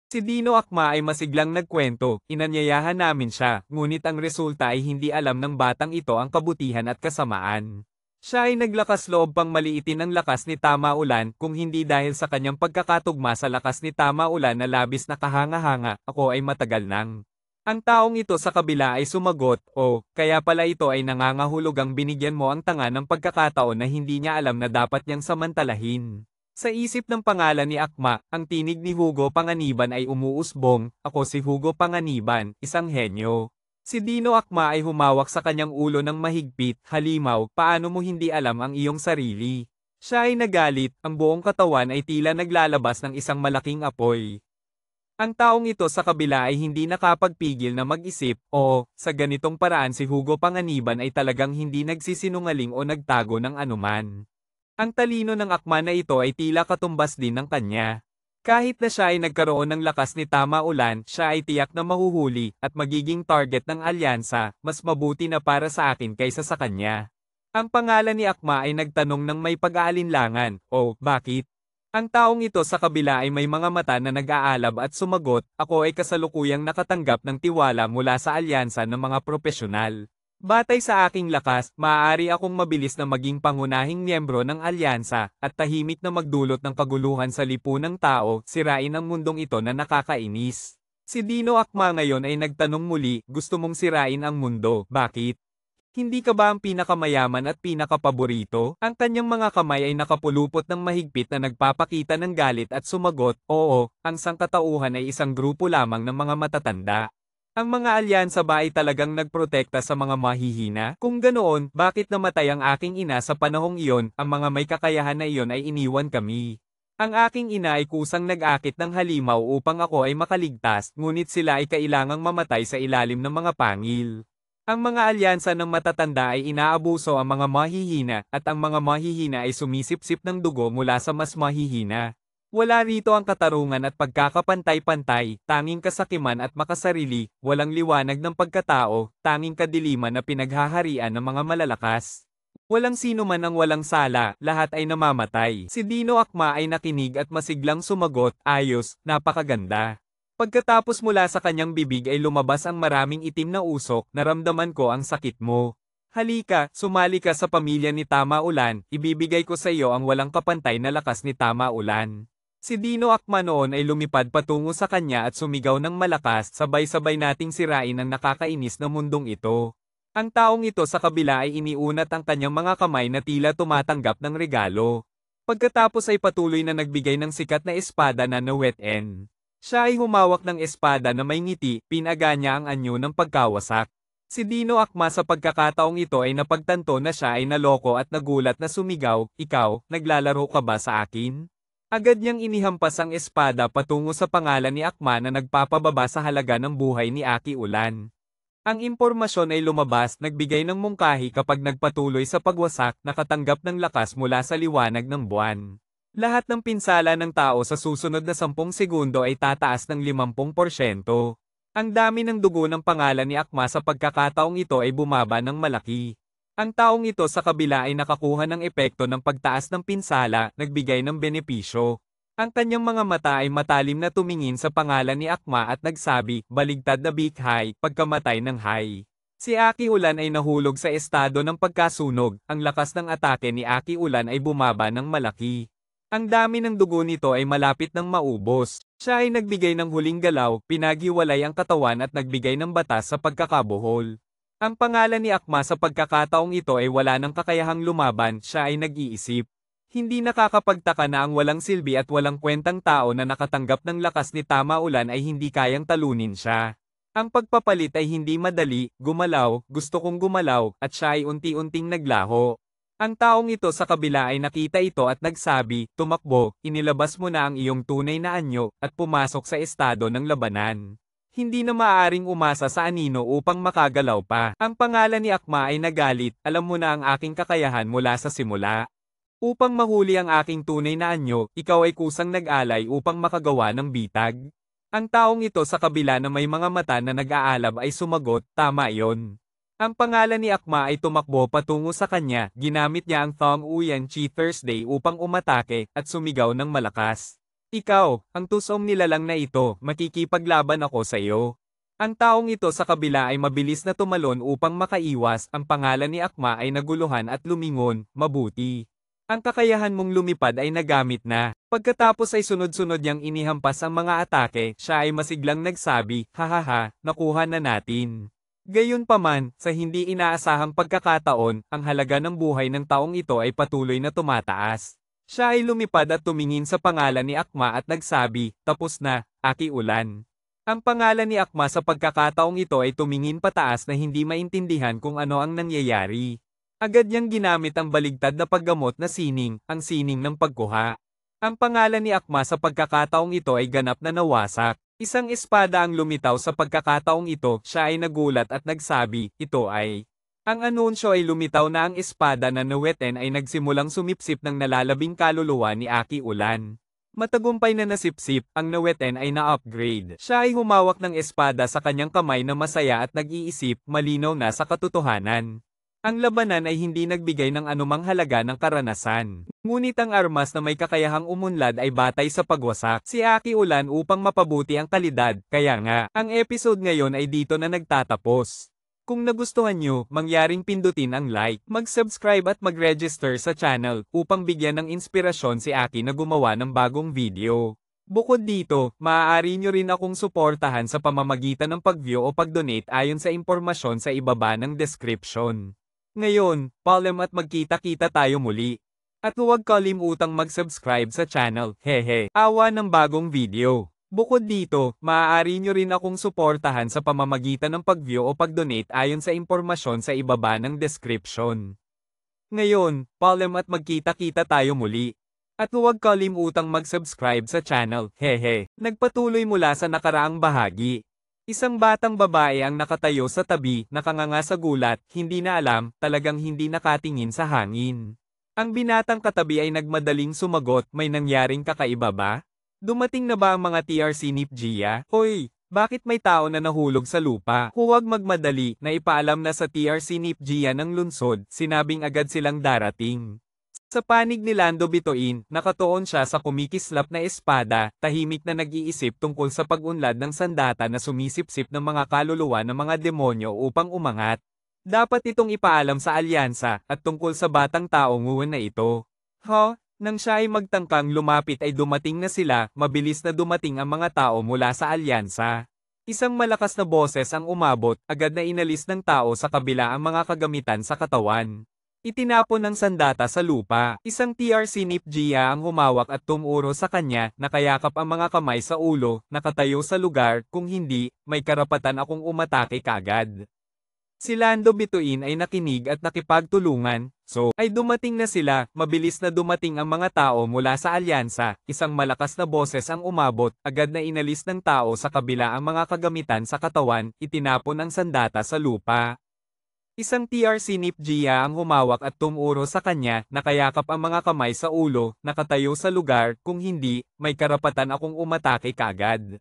Si Dino Akma ay masiglang nagkwento, inanyayahan namin siya, ngunit ang resulta ay hindi alam ng batang ito ang kabutihan at kasamaan. Siya ay naglakas loob pang maliitin ang lakas ni Tama Ulan kung hindi dahil sa kanyang pagkakatugma sa lakas ni Tama Ulan na labis na kahanga-hanga, ako ay matagal nang. Ang taong ito sa kabila ay sumagot, "Oh, kaya pala ito ay nangangahulugang binigyan mo ang tanga ng pagkakataon na hindi niya alam na dapat niyang samantalahin." Sa isip ng pangalan ni Akma, ang tinig ni Hugo Panganiban ay umuusbong, "Ako si Hugo Panganiban, isang henyo." Si Dino Akma ay humawak sa kanyang ulo ng mahigpit, "Halimaw, paano mo hindi alam ang iyong sarili?" Siya ay nagalit, ang buong katawan ay tila naglalabas ng isang malaking apoy. Ang taong ito sa kabila ay hindi nakapagpigil na mag-isip, "Oo, sa ganitong paraan si Hugo Panganiban ay talagang hindi nagsisinungaling o nagtago ng anuman." Ang talino ng akma na ito ay tila katumbas din ng kanya. Kahit na siya ay nagkaroon ng lakas ni Tama Ulan, siya ay tiyak na mahuhuli at magiging target ng alyansa, mas mabuti na para sa akin kaysa sa kanya. Ang pangalan ni Akma ay nagtanong ng may pag-aalinlangan, "Oh, bakit?" Ang taong ito sa kabila ay may mga mata na nag-aalab at sumagot, "Ako ay kasalukuyang nakatanggap ng tiwala mula sa alyansa ng mga propesyonal. Batay sa aking lakas, maaari akong mabilis na maging pangunahing miyembro ng alyansa, at tahimik na magdulot ng kaguluhan sa lipunang tao, sirain ang mundong ito na nakakainis." Si Dino Akma ngayon ay nagtanong muli, "Gusto mong sirain ang mundo, bakit? Hindi ka ba ang pinakamayaman at pinakapaborito?" Ang kanyang mga kamay ay nakapulupot ng mahigpit na nagpapakita ng galit at sumagot, "Oo, ang sangkatauhan ay isang grupo lamang ng mga matatanda. Ang mga alyansa ba ay talagang nagprotekta sa mga mahihina? Kung ganoon, bakit namatay ang aking ina sa panahong iyon? Ang mga may kakayahan na iyon ay iniwan kami. Ang aking ina ay kusang nag-akit ng halimaw upang ako ay makaligtas, ngunit sila ay kailangang mamatay sa ilalim ng mga pangil. Ang mga alyansa ng matatanda ay inaabuso ang mga mahihina, at ang mga mahihina ay sumisipsip ng dugo mula sa mas mahihina. Wala rito ang katarungan at pagkakapantay-pantay, tanging kasakiman at makasarili, walang liwanag ng pagkatao, tanging kadiliman na pinaghaharian ng mga malalakas. Walang sino man ang walang sala, lahat ay namamatay." Si Dino Akma ay nakinig at masiglang sumagot, "Ayos, napakaganda." Pagkatapos mula sa kanyang bibig ay lumabas ang maraming itim na usok, "Naramdaman ko ang sakit mo. Halika, sumali ka sa pamilya ni Tama Ulan, ibibigay ko sa iyo ang walang kapantay na lakas ni Tama Ulan." Si Dino Akma noon ay lumipad patungo sa kanya at sumigaw ng malakas, "Sabay-sabay nating sirain ang nakakainis na mundong ito." Ang taong ito sa kabila ay iniunat ang kanyang mga kamay na tila tumatanggap ng regalo. Pagkatapos ay patuloy na nagbigay ng sikat na espada na na-wet-end. Siya ay humawak ng espada na may ngiti, pinaga niya ang anyo ng pagkawasak. Si Dino Akma sa pagkakataong ito ay napagtanto na siya ay naloko at nagulat na sumigaw, "Ikaw, naglalaro ka ba sa akin?" Agad niyang inihampas ang espada patungo sa pangalan ni Akma na nagpapababa sa halaga ng buhay ni Aki Ulan. Ang impormasyon ay lumabas, nagbigay ng mungkahi kapag nagpatuloy sa pagwasak, nakatanggap ng lakas mula sa liwanag ng buwan. Lahat ng pinsala ng tao sa susunod na 10 segundo ay tataas ng 50%. Ang dami ng dugo ng pangalan ni Akma sa pagkakataong ito ay bumaba ng malaki. Ang taong ito sa kabila ay nakakuha ng epekto ng pagtaas ng pinsala, nagbigay ng benepisyo. Ang kanyang mga mata ay matalim na tumingin sa pangalan ni Akma at nagsabi, "Baligtad na Big High, pagkamatay ng High." Si Aki Ulan ay nahulog sa estado ng pagkasunog, ang lakas ng atake ni Aki Ulan ay bumaba ng malaki. Ang dami ng dugo nito ay malapit ng maubos. Siya ay nagbigay ng huling galaw, pinaghiwalay ang katawan at nagbigay ng batas sa pagkakabuhol. Ang pangalan ni Akma sa pagkakataong ito ay wala ng kakayahang lumaban, siya ay nag-iisip. Hindi nakakapagtaka na ang walang silbi at walang kwentang tao na nakatanggap ng lakas ni Tama Ulan ay hindi kayang talunin siya. Ang pagpapalit ay hindi madali, gumalaw, gusto kong gumalaw, at siya ay unti-unting naglaho. Ang taong ito sa kabila ay nakita ito at nagsabi, "Tumakbo, inilabas mo na ang iyong tunay na anyo, at pumasok sa estado ng labanan. Hindi na maaaring umasa sa anino upang makagalaw pa." Ang pangalan ni Akma ay nagalit, "Alam mo na ang aking kakayahan mula sa simula. Upang mahuli ang aking tunay na anyo, ikaw ay kusang nag-alay upang makagawa ng bitag." Ang taong ito sa kabila na may mga mata na nag-aalab ay sumagot, "Tama iyon." Ang pangalan ni Akma ay tumakbo patungo sa kanya, ginamit niya ang Thong Uyan Chi Thursday upang umatake, at sumigaw ng malakas. Ikaw, ang tusong nilalang na ito, makikipaglaban ako sa iyo. Ang taong ito sa kabila ay mabilis na tumalon upang makaiwas, ang pangalan ni Akma ay naguluhan at lumingon, mabuti. Ang kakayahan mong lumipad ay nagamit na. Pagkatapos ay sunod-sunod niyang inihampas ang mga atake, siya ay masiglang nagsabi, hahaha, nakuha na natin. Gayunpaman, sa hindi inaasahang pagkakataon, ang halaga ng buhay ng taong ito ay patuloy na tumataas. Siya ay lumipad at tumingin sa pangalan ni Akma at nagsabi, tapos na, Aki Ulan. Ang pangalan ni Akma sa pagkakataong ito ay tumingin pataas na hindi maintindihan kung ano ang nangyayari. Agad niyang ginamit ang baligtad na paggamot na sining, ang sining ng pagkuha. Ang pangalan ni Akma sa pagkakataong ito ay ganap na nawasak. Isang espada ang lumitaw sa pagkakataong ito, siya ay nagulat at nagsabi, ito ay. Ang anunsyo ay lumitaw na ang espada na naweten ay nagsimulang sumipsip ng nalalabing kaluluwa ni Aki Ulan. Matagumpay na nasipsip, ang naweten ay na-upgrade. Siya ay humawak ng espada sa kanyang kamay na masaya at nag-iisip, malinaw na sa katotohanan. Ang labanan ay hindi nagbigay ng anumang halaga ng karanasan. Ngunit ang armas na may kakayahang umunlad ay batay sa pagwasak. Si Aki Ulan upang mapabuti ang kalidad, kaya nga, ang episode ngayon ay dito na nagtatapos. Kung nagustuhan nyo, mangyaring pindutin ang like, mag-subscribe at mag-register sa channel upang bigyan ng inspirasyon si Aki na gumawa ng bagong video. Bukod dito, maaari nyo rin akong suportahan sa pamamagitan ng pag-view o pag-donate ayon sa impormasyon sa ibaba ng description. Ngayon, paalam at magkita-kita tayo muli. At huwag kalimutang mag-subscribe sa channel, hehe, awa ng bagong video. Bukod dito, maaari nyo rin akong suportahan sa pamamagitan ng pag-view o pag-donate ayon sa impormasyon sa ibaba ng description. Ngayon, paalam at magkita-kita tayo muli. At huwag kalimutang mag-subscribe sa channel, hehe. Nagpatuloy mula sa nakaraang bahagi. Isang batang babae ang nakatayo sa tabi, nakanganga sa gulat, hindi na alam, talagang hindi nakatingin sa hangin. Ang binatang katabi ay nagmadaling sumagot, may nangyaring kakaiba ba? Dumating na ba ang mga TRC ni Gia? Hoy, bakit may tao na nahulog sa lupa? Huwag magmadali, na ipaalam na sa TRC ni Gia ng lungsod, sinabing agad silang darating. Sa panig ni Lando Bituin, nakatuon siya sa kumikislap na espada, tahimik na nag-iisip tungkol sa pag-unlad ng sandata na sumisipsip ng mga kaluluwa ng mga demonyo upang umangat. Dapat itong ipaalam sa alyansa, at tungkol sa batang taong nguwan na ito. Nang siya ay magtangkang lumapit ay dumating na sila, mabilis na dumating ang mga tao mula sa alyansa. Isang malakas na boses ang umabot, agad na inalis ng tao sa kabila ang mga kagamitan sa katawan. Itinapon ng sandata sa lupa. Isang TRC ni Gia ang humawak at tumuro sa kanya, nakayakap ang mga kamay sa ulo, nakatayo sa lugar, kung hindi, may karapatan akong umatake kagad. Si Lando Bituin ay nakinig at nakipagtulungan, ay dumating na sila, mabilis na dumating ang mga tao mula sa alyansa, isang malakas na boses ang umabot, agad na inalis ng tao sa kabila ang mga kagamitan sa katawan, itinapon ang sandata sa lupa. Isang TRC ni Gia ang humawak at tumuro sa kanya, nakayakap ang mga kamay sa ulo, nakatayo sa lugar, kung hindi, may karapatan akong umatake kagad.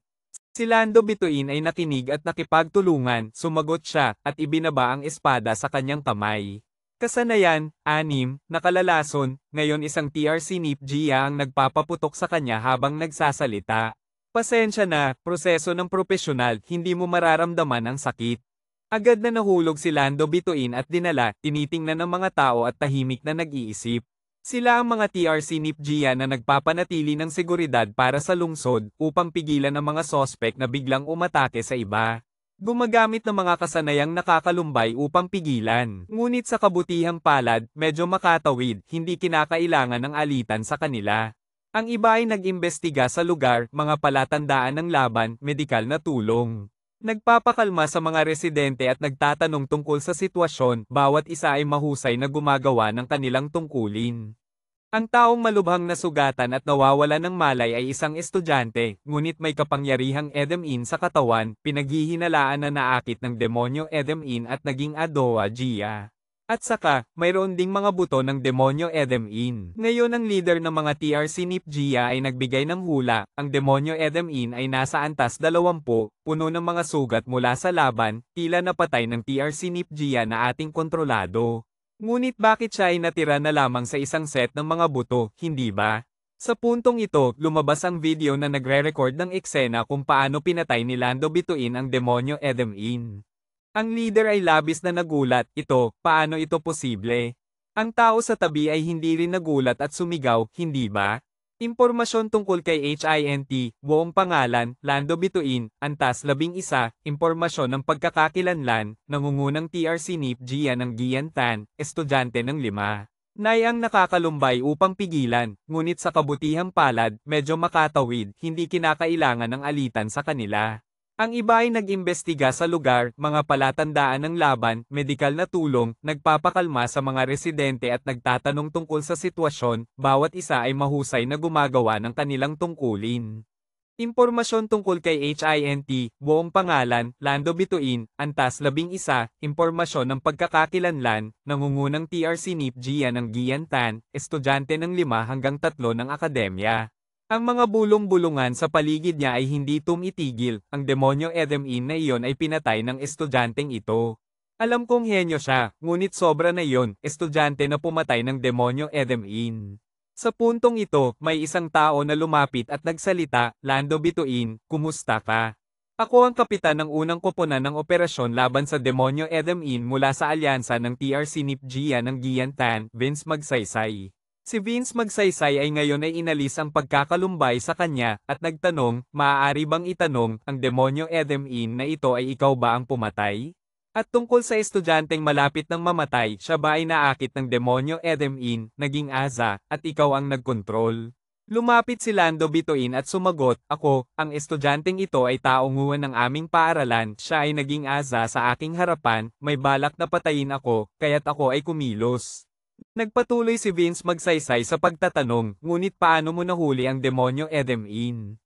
Si Lando Bituin ay nakinig at nakipagtulungan, sumagot siya, at ibinaba ang espada sa kanyang kamay. Kasanayan, 6, nakalalason, ngayon isang TRC ni Gia ang nagpapaputok sa kanya habang nagsasalita. Pasensya na, proseso ng propesyonal, hindi mo mararamdaman ang sakit. Agad na nahulog si Lando Bituin at dinala, tinitingnan ng mga tao at tahimik na nag-iisip. Sila ang mga TRC ni Gia na nagpapanatili ng seguridad para sa lungsod upang pigilan ang mga sospek na biglang umatake sa iba. Gumagamit ng mga kasanayang nakakalumbay upang pigilan. Ngunit sa kabutihang palad, medyo makatawid, hindi kinakailangan ng alitan sa kanila. Ang iba ay nag-imbestiga sa lugar, mga palatandaan ng laban, medikal na tulong. Nagpapakalma sa mga residente at nagtatanong tungkol sa sitwasyon, bawat isa ay mahusay na gumagawa ng kanilang tungkulin. Ang taong malubhang nasugatan at nawawala ng malay ay isang estudyante, ngunit may kapangyarihang Edemin sa katawan, pinaghihinalaan na naakit ng demonyo Edemin at naging Adoa Gia. At saka, mayroon ding mga buto ng demonyo Edemin. Ngayon ang leader ng mga TRC ni Gia ay nagbigay ng hula, ang demonyo Edemin ay nasa antas 20, puno ng mga sugat mula sa laban, tila napatay ng TRC ni Gia na ating kontrolado. Ngunit bakit siya ay natira na lamang sa isang set ng mga buto, hindi ba? Sa puntong ito, lumabas ang video na nagre-record ng eksena kung paano pinatay ni Lando Bituin ang demonyo Edemin. Ang leader ay labis na nagulat, paano ito posible? Ang tao sa tabi ay hindi rin nagulat at sumigaw, hindi ba? Impormasyon tungkol kay HINT, buong pangalan, Lando Bituin, Antas 11, impormasyon ng pagkakakilanlan, nangungunang TRC NIP Gian ng Gian Tan, estudyante ng 5. Nay ang nakakalumbay upang pigilan, ngunit sa kabutihang palad, medyo makatawid, hindi kinakailangan ng alitan sa kanila. Ang iba ay nag-imbestiga sa lugar, mga palatandaan ng laban, medikal na tulong, nagpapakalma sa mga residente at nagtatanong tungkol sa sitwasyon, bawat isa ay mahusay na gumagawa ng kanilang tungkulin. Impormasyon tungkol kay HINT, buong pangalan, Lando Bituin, Antas 11, impormasyon ng pagkakakilanlan, nangungunang TRC NIP Gian ng Gian Tan, estudyante ng 5 hanggang 3 ng akademya. Ang mga bulong-bulungan sa paligid niya ay hindi tumitigil, ang demonyo Edemin na iyon ay pinatay ng estudyanteng ito. Alam kong henyo siya, ngunit sobra na iyon, estudyante na pumatay ng demonyo Edemin. Sa puntong ito, may isang tao na lumapit at nagsalita, Lando Bituin, kumusta ka? Ako ang kapitan ng unang koponan ng operasyon laban sa demonyo Edemin mula sa alyansa ng TRC NIP Gia ng Gian Tan, Vince Magsaysay. Si Vince Magsaysay ay ngayon ay inalis ang pagkakalumbay sa kanya, at nagtanong, maaari bang itanong, ang demonyo Edemin na ito ay ikaw ba ang pumatay? At tungkol sa estudyanteng malapit ng mamatay, siya ba ay naakit ng demonyo Edemin, naging asa, at ikaw ang nagkontrol? Lumapit si Lando Bituin at sumagot, ako, ang estudyanteng ito ay taonguan ng aming paaralan, siya ay naging asa sa aking harapan, may balak na patayin ako, kaya't ako ay kumilos. Nagpatuloy si Vince Magsaysay sa pagtatanong, ngunit paano mo nahuli ang demonyo Edemin?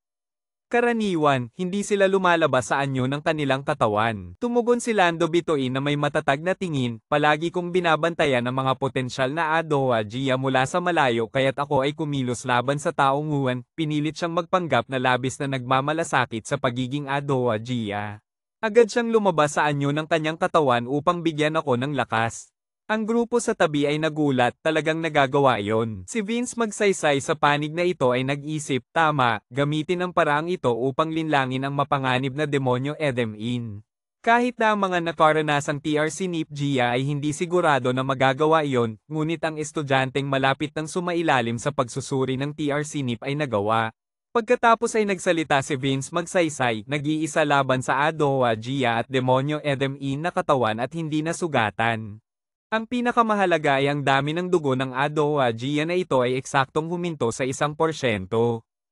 Karaniwan, hindi sila lumalabas sa anyo ng kanilang katawan. Tumugon si Lando Bituin na may matatag na tingin, palagi kong binabantayan ang mga potensyal na Adowa Gia mula sa malayo kaya't ako ay kumilos laban sa taonguan, pinilit siyang magpanggap na labis na nagmamalasakit sa pagiging Adowa Gia. Agad siyang lumabas sa anyo ng kanyang katawan upang bigyan ako ng lakas. Ang grupo sa tabi ay nagulat, talagang nagagawa iyon. Si Vince Magsaysay sa panig na ito ay nag-isip, tama, gamitin ang paraang ito upang linlangin ang mapanganib na demonyo Edemin. Kahit na ang mga nakaranasang TRC NIP Gia ay hindi sigurado na magagawa iyon, ngunit ang estudyanteng malapit ng sumailalim sa pagsusuri ng TRC NIP ay nagawa. Pagkatapos ay nagsalita si Vince Magsaysay, nag-iisa laban sa Adowa Gia at demonyo Edemin na katawan at hindi nasugatan. Ang pinakamahalaga ay ang dami ng dugo ng Adowa Gia na ito ay eksaktong huminto sa 1%.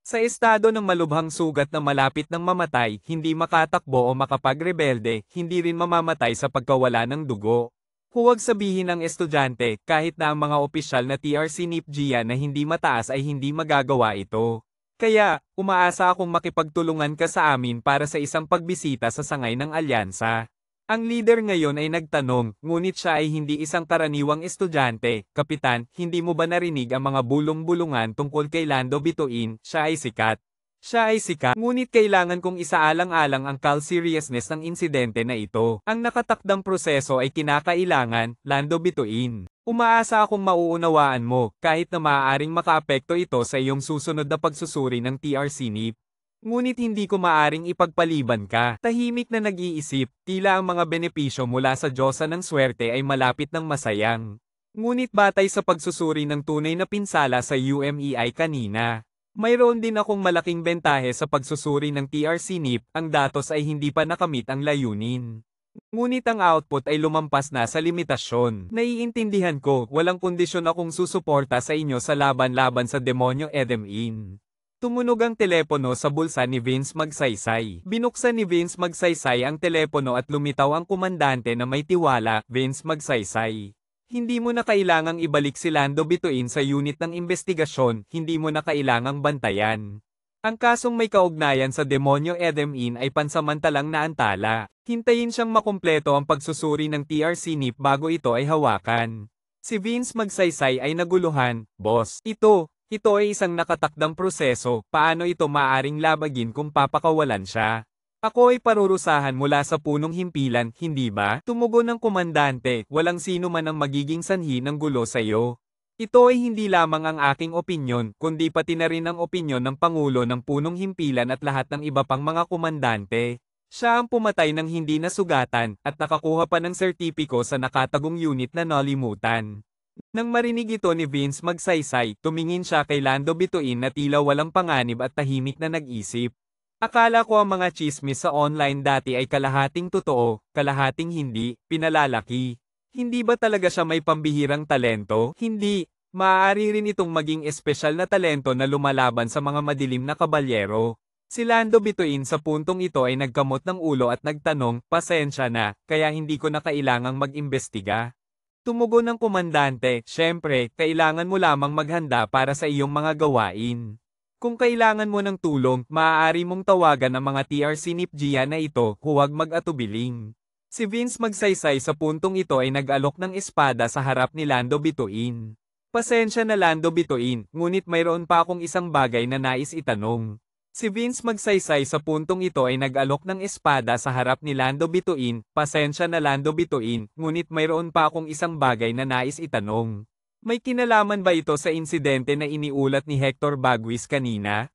Sa estado ng malubhang sugat na malapit ng mamatay, hindi makatakbo o makapagrebelde, hindi rin mamamatay sa pagkawala ng dugo. Huwag sabihin ng estudyante, kahit na ang mga opisyal na TRC NIP Gia na hindi mataas ay hindi magagawa ito. Kaya, umaasa akong makipagtulungan ka sa amin para sa isang pagbisita sa sangay ng alyansa. Ang leader ngayon ay nagtanong, ngunit siya ay hindi isang karaniwang estudyante, Kapitan, hindi mo ba narinig ang mga bulong-bulungan tungkol kay Lando Bituin, siya ay sikat. Siya ay sikat, ngunit kailangan kong isaalang-alang ang calm seriousness ng insidente na ito. Ang nakatakdang proseso ay kinakailangan, Lando Bituin. Umaasa akong mauunawaan mo, kahit na maaaring makaapekto ito sa iyong susunod na pagsusuri ng TRC NIP. Ngunit hindi ko maaring ipagpaliban ka. Tahimik na nag-iisip, tila ang mga benepisyo mula sa Diyosa ng swerte ay malapit ng masayang. Ngunit batay sa pagsusuri ng tunay na pinsala sa UMEI kanina, mayroon din akong malaking bentahe sa pagsusuri ng TRC NIP, ang datos ay hindi pa nakamit ang layunin. Ngunit ang output ay lumampas na sa limitasyon. Naiintindihan ko, walang kondisyon akong susuporta sa inyo sa laban-laban sa demonyo Edemin. Tumunog ang telepono sa bulsa ni Vince Magsaysay. Binuksan ni Vince Magsaysay ang telepono at lumitaw ang komandante na may tiwala, Vince Magsaysay. Hindi mo na kailangang ibalik si Lando Bituin sa unit ng investigasyon, hindi mo na kailangang bantayan. Ang kasong may kaugnayan sa demonyo Edemin ay pansamantalang naantala. Hintayin siyang makumpleto ang pagsusuri ng TRC NIP bago ito ay hawakan. Si Vince Magsaysay ay naguluhan, Boss, ito ay isang nakatakdang proseso, paano ito maaring labagin kung papakawalan siya? Ako ay parurusahan mula sa punong himpilan, hindi ba? Tumugon ng komandante, walang sino man ang magiging sanhi ng gulo sa iyo. Ito ay hindi lamang ang aking opinyon, kundi pati na rin ang opinyon ng Pangulo ng Punong Himpilan at lahat ng iba pang mga komandante. Siya ang pumatay ng hindi nasugatan, at nakakuha pa ng sertipiko sa nakatagong unit na nalimutan. Nang marinig ito ni Vince Magsaysay, tumingin siya kay Lando Bituin na tila walang panganib at tahimik na nag-isip. Akala ko ang mga chismis sa online dati ay kalahating totoo, kalahating hindi, pinalalaki. Hindi ba talaga siya may pambihirang talento? Hindi. Maaari rin itong maging espesyal na talento na lumalaban sa mga madilim na kabalyero. Si Lando Bituin sa puntong ito ay nagkamot ng ulo at nagtanong, pasensya na, kaya hindi ko na kailangang mag-imbestiga. Tumugon ng komandante, syempre, kailangan mo lamang maghanda para sa iyong mga gawain. Kung kailangan mo ng tulong, maaari mong tawagan ang mga TRC NIPGIA na ito, huwag mag-atubiling. Si Vince Magsaysay sa puntong ito ay nag-alok ng espada sa harap ni Lando Bituin. Pasensya na Lando Bituin, ngunit mayroon pa akong isang bagay na nais itanong. Si Vince Magsaysay sa puntong ito ay nag-alok ng espada sa harap ni Lando Bituin. Pasensya na Lando Bituin, ngunit mayroon pa akong isang bagay na nais itanong. May kinalaman ba ito sa insidente na iniulat ni Hector Baguis kanina?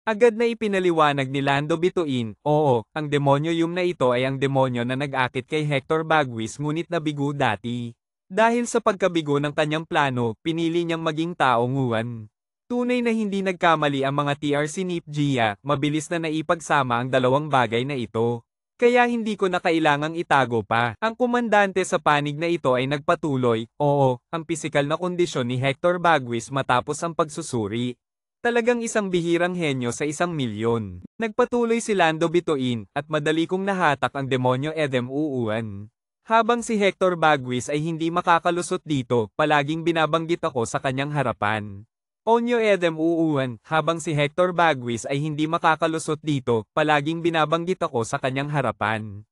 Agad na ipinaliwanag ni Lando Bituin, oo, ang demonyo yung na ito ay ang demonyo na nag-akit kay Hector Baguis ngunit nabigo dati. Dahil sa pagkabigo ng kanyang plano, pinili niyang maging taong Juan. Tunay na hindi nagkamali ang mga TRC NIPGIA, mabilis na naipagsama ang dalawang bagay na ito. Kaya hindi ko na kailangang itago pa. Ang komandante sa panig na ito ay nagpatuloy, oo, ang pisikal na kondisyon ni Hector Baguis matapos ang pagsusuri. Talagang isang bihirang henyo sa 1,000,000. Nagpatuloy si Lando Bituin, at madali kong nahatak ang demonyo Edem Uuan. Habang si Hector Baguis ay hindi makakalusot dito, palaging binabanggit ako sa kanyang harapan. Onyo Edem Uuan, habang si Hector Baguis ay hindi makakalusot dito, palaging binabanggit ako sa kanyang harapan.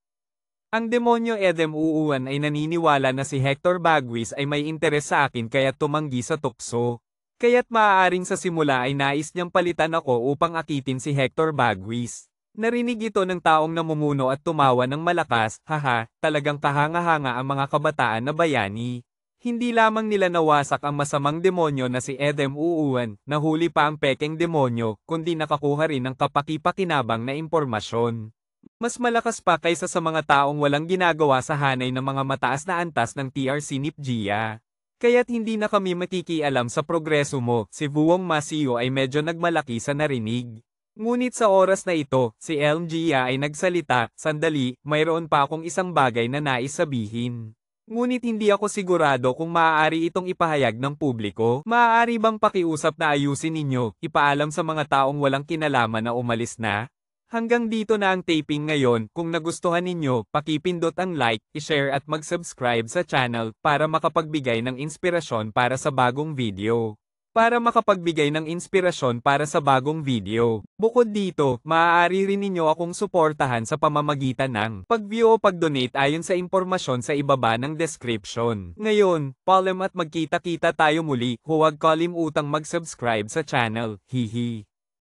Ang demonyo Edem Uuan ay naniniwala na si Hector Baguis ay may interes sa akin kaya tumanggi sa tukso. Kaya't maaaring sa simula ay nais niyang palitan ako upang akitin si Hector Baguis. Narinig ito ng taong namumuno at tumawa ng malakas, haha, talagang kahanga-hanga ang mga kabataan na bayani. Hindi lamang nila nawasak ang masamang demonyo na si Edem Uuan, nahuli pa ang pekeng demonyo, kundi nakakuha rin ng kapaki-pakinabang na impormasyon. Mas malakas pa kaysa sa mga taong walang ginagawa sa hanay ng mga mataas na antas ng TRC NIPGIA. Kaya't hindi na kami makikialam sa progreso mo, si Vuong Masio ay medyo nagmalaki sa narinig. Ngunit sa oras na ito, si LMGIA ay nagsalita, sandali, mayroon pa akong isang bagay na nais sabihin. Ngunit hindi ako sigurado kung maaari itong ipahayag ng publiko. Maaari bang pakiusap na ayusin ninyo, ipaalam sa mga taong walang kinalaman na umalis na? Hanggang dito na ang taping ngayon, kung nagustuhan ninyo, pakipindot ang like, i-share at mag-subscribe sa channel para makapagbigay ng inspirasyon para sa bagong video. Bukod dito, maaari rin ninyo akong suportahan sa pamamagitan ng pag-view o pag-donate ayon sa impormasyon sa ibaba ng description. Ngayon, paalam at magkita-kita tayo muli, huwag kalimutang mag-subscribe sa channel, hihi.